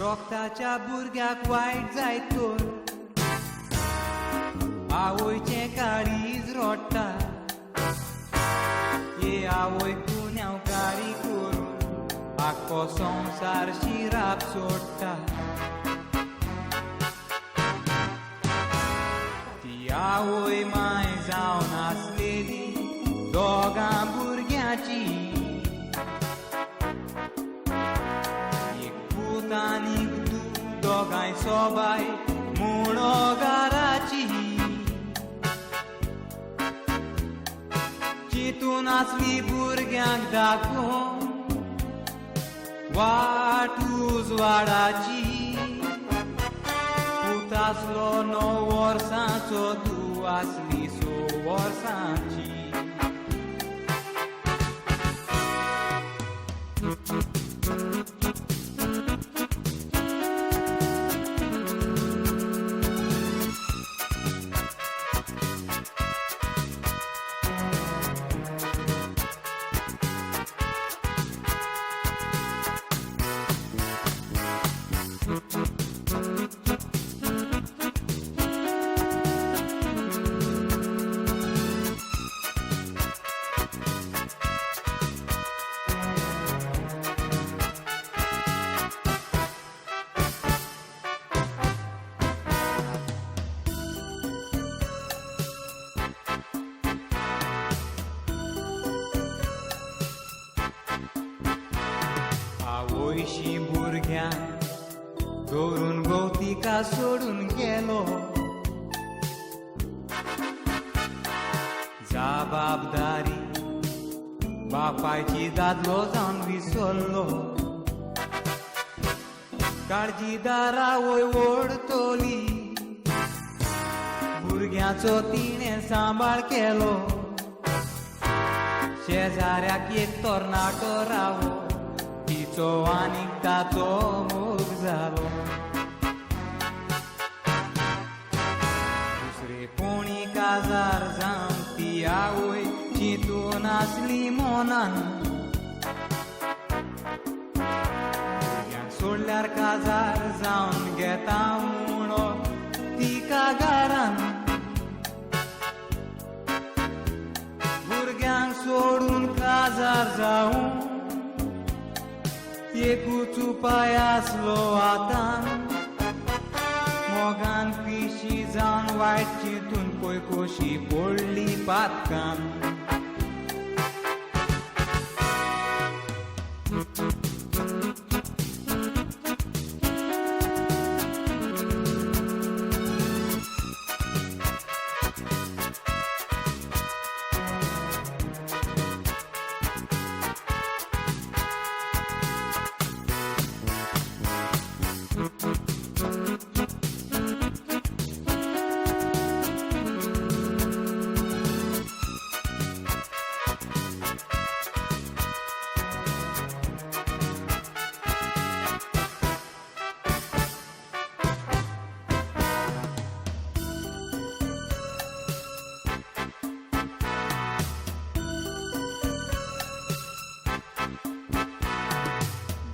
F: रोगताच्या भुरग्याक वायट जायत तर आवयचें काळीज रोडटा ये आवय कुन्यावकारी करून आख्खो संवसार शिराप सोडटा ती आवय माय जावन आसलेली दोगां भुरग्याची एक पूत आनीक दोगांय सोबाय मुळो घराची चिंतून आसली भुरग्यांक दाखोवन वाट उजवाडाची पूत आसलो 9 वर्सांचो तूं आसली 6 वर्सांची आवयशी भुरग्यांक दवरून भोवतिका सोडून गेलो जबाबदारी बापायची दादलो जावन विसरलो काळजीदार आवय ओडतली भुरग्याचो तिणें सांबाळ केलो शेजाऱ्याक एक तरणाटो रावो तिचो आनीक ताचो मोग जालो दुसरे कोणी काजार जावन ती आवय चिंतून आसली मोनान भुरग्यांक सोडल्यार काजार जावन घेता म्हणो तिका घरान भुरग्यांक सोडून काजार जावून एकूच उपाय आसलो आतां मोगान पिशी जावन वायट चिंतून पळय कशी पडली पातकान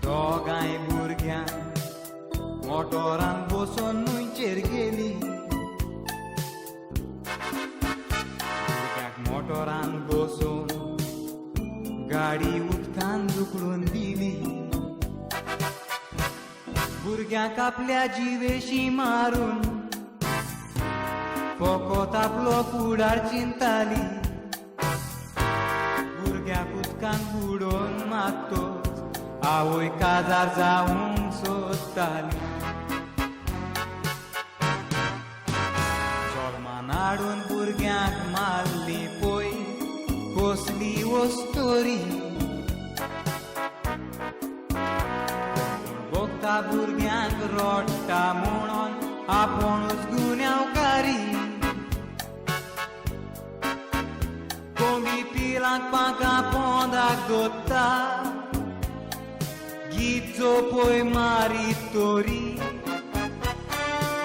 F: दोगांय भुरग्यांक मोटोरान बसून न्हंयचेर गेली भुरग्याक मोटोरान बसून गाडी उदकान दुखडून दिली भुरग्यांक आपल्या जिवेशी मारून फकत आपलो फुडार चिंताली भुरग्याक उदकान बुडोवन मागतोच आवय काजार जावंक सोदताली जल्मान हाडून भुरग्यांक मारली पळय कसली वस्तोरी भोगता भुरग्यांक रडटा म्हणून आपुणूच गुन्यांवकारी कोंबी पिलांक पांकां पोंदाक दोत्ता गीत जोपय मारीत तोरी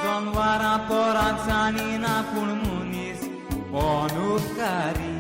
F: जनवारां पोरांक जाणिना पूण मनीस अनुपकारी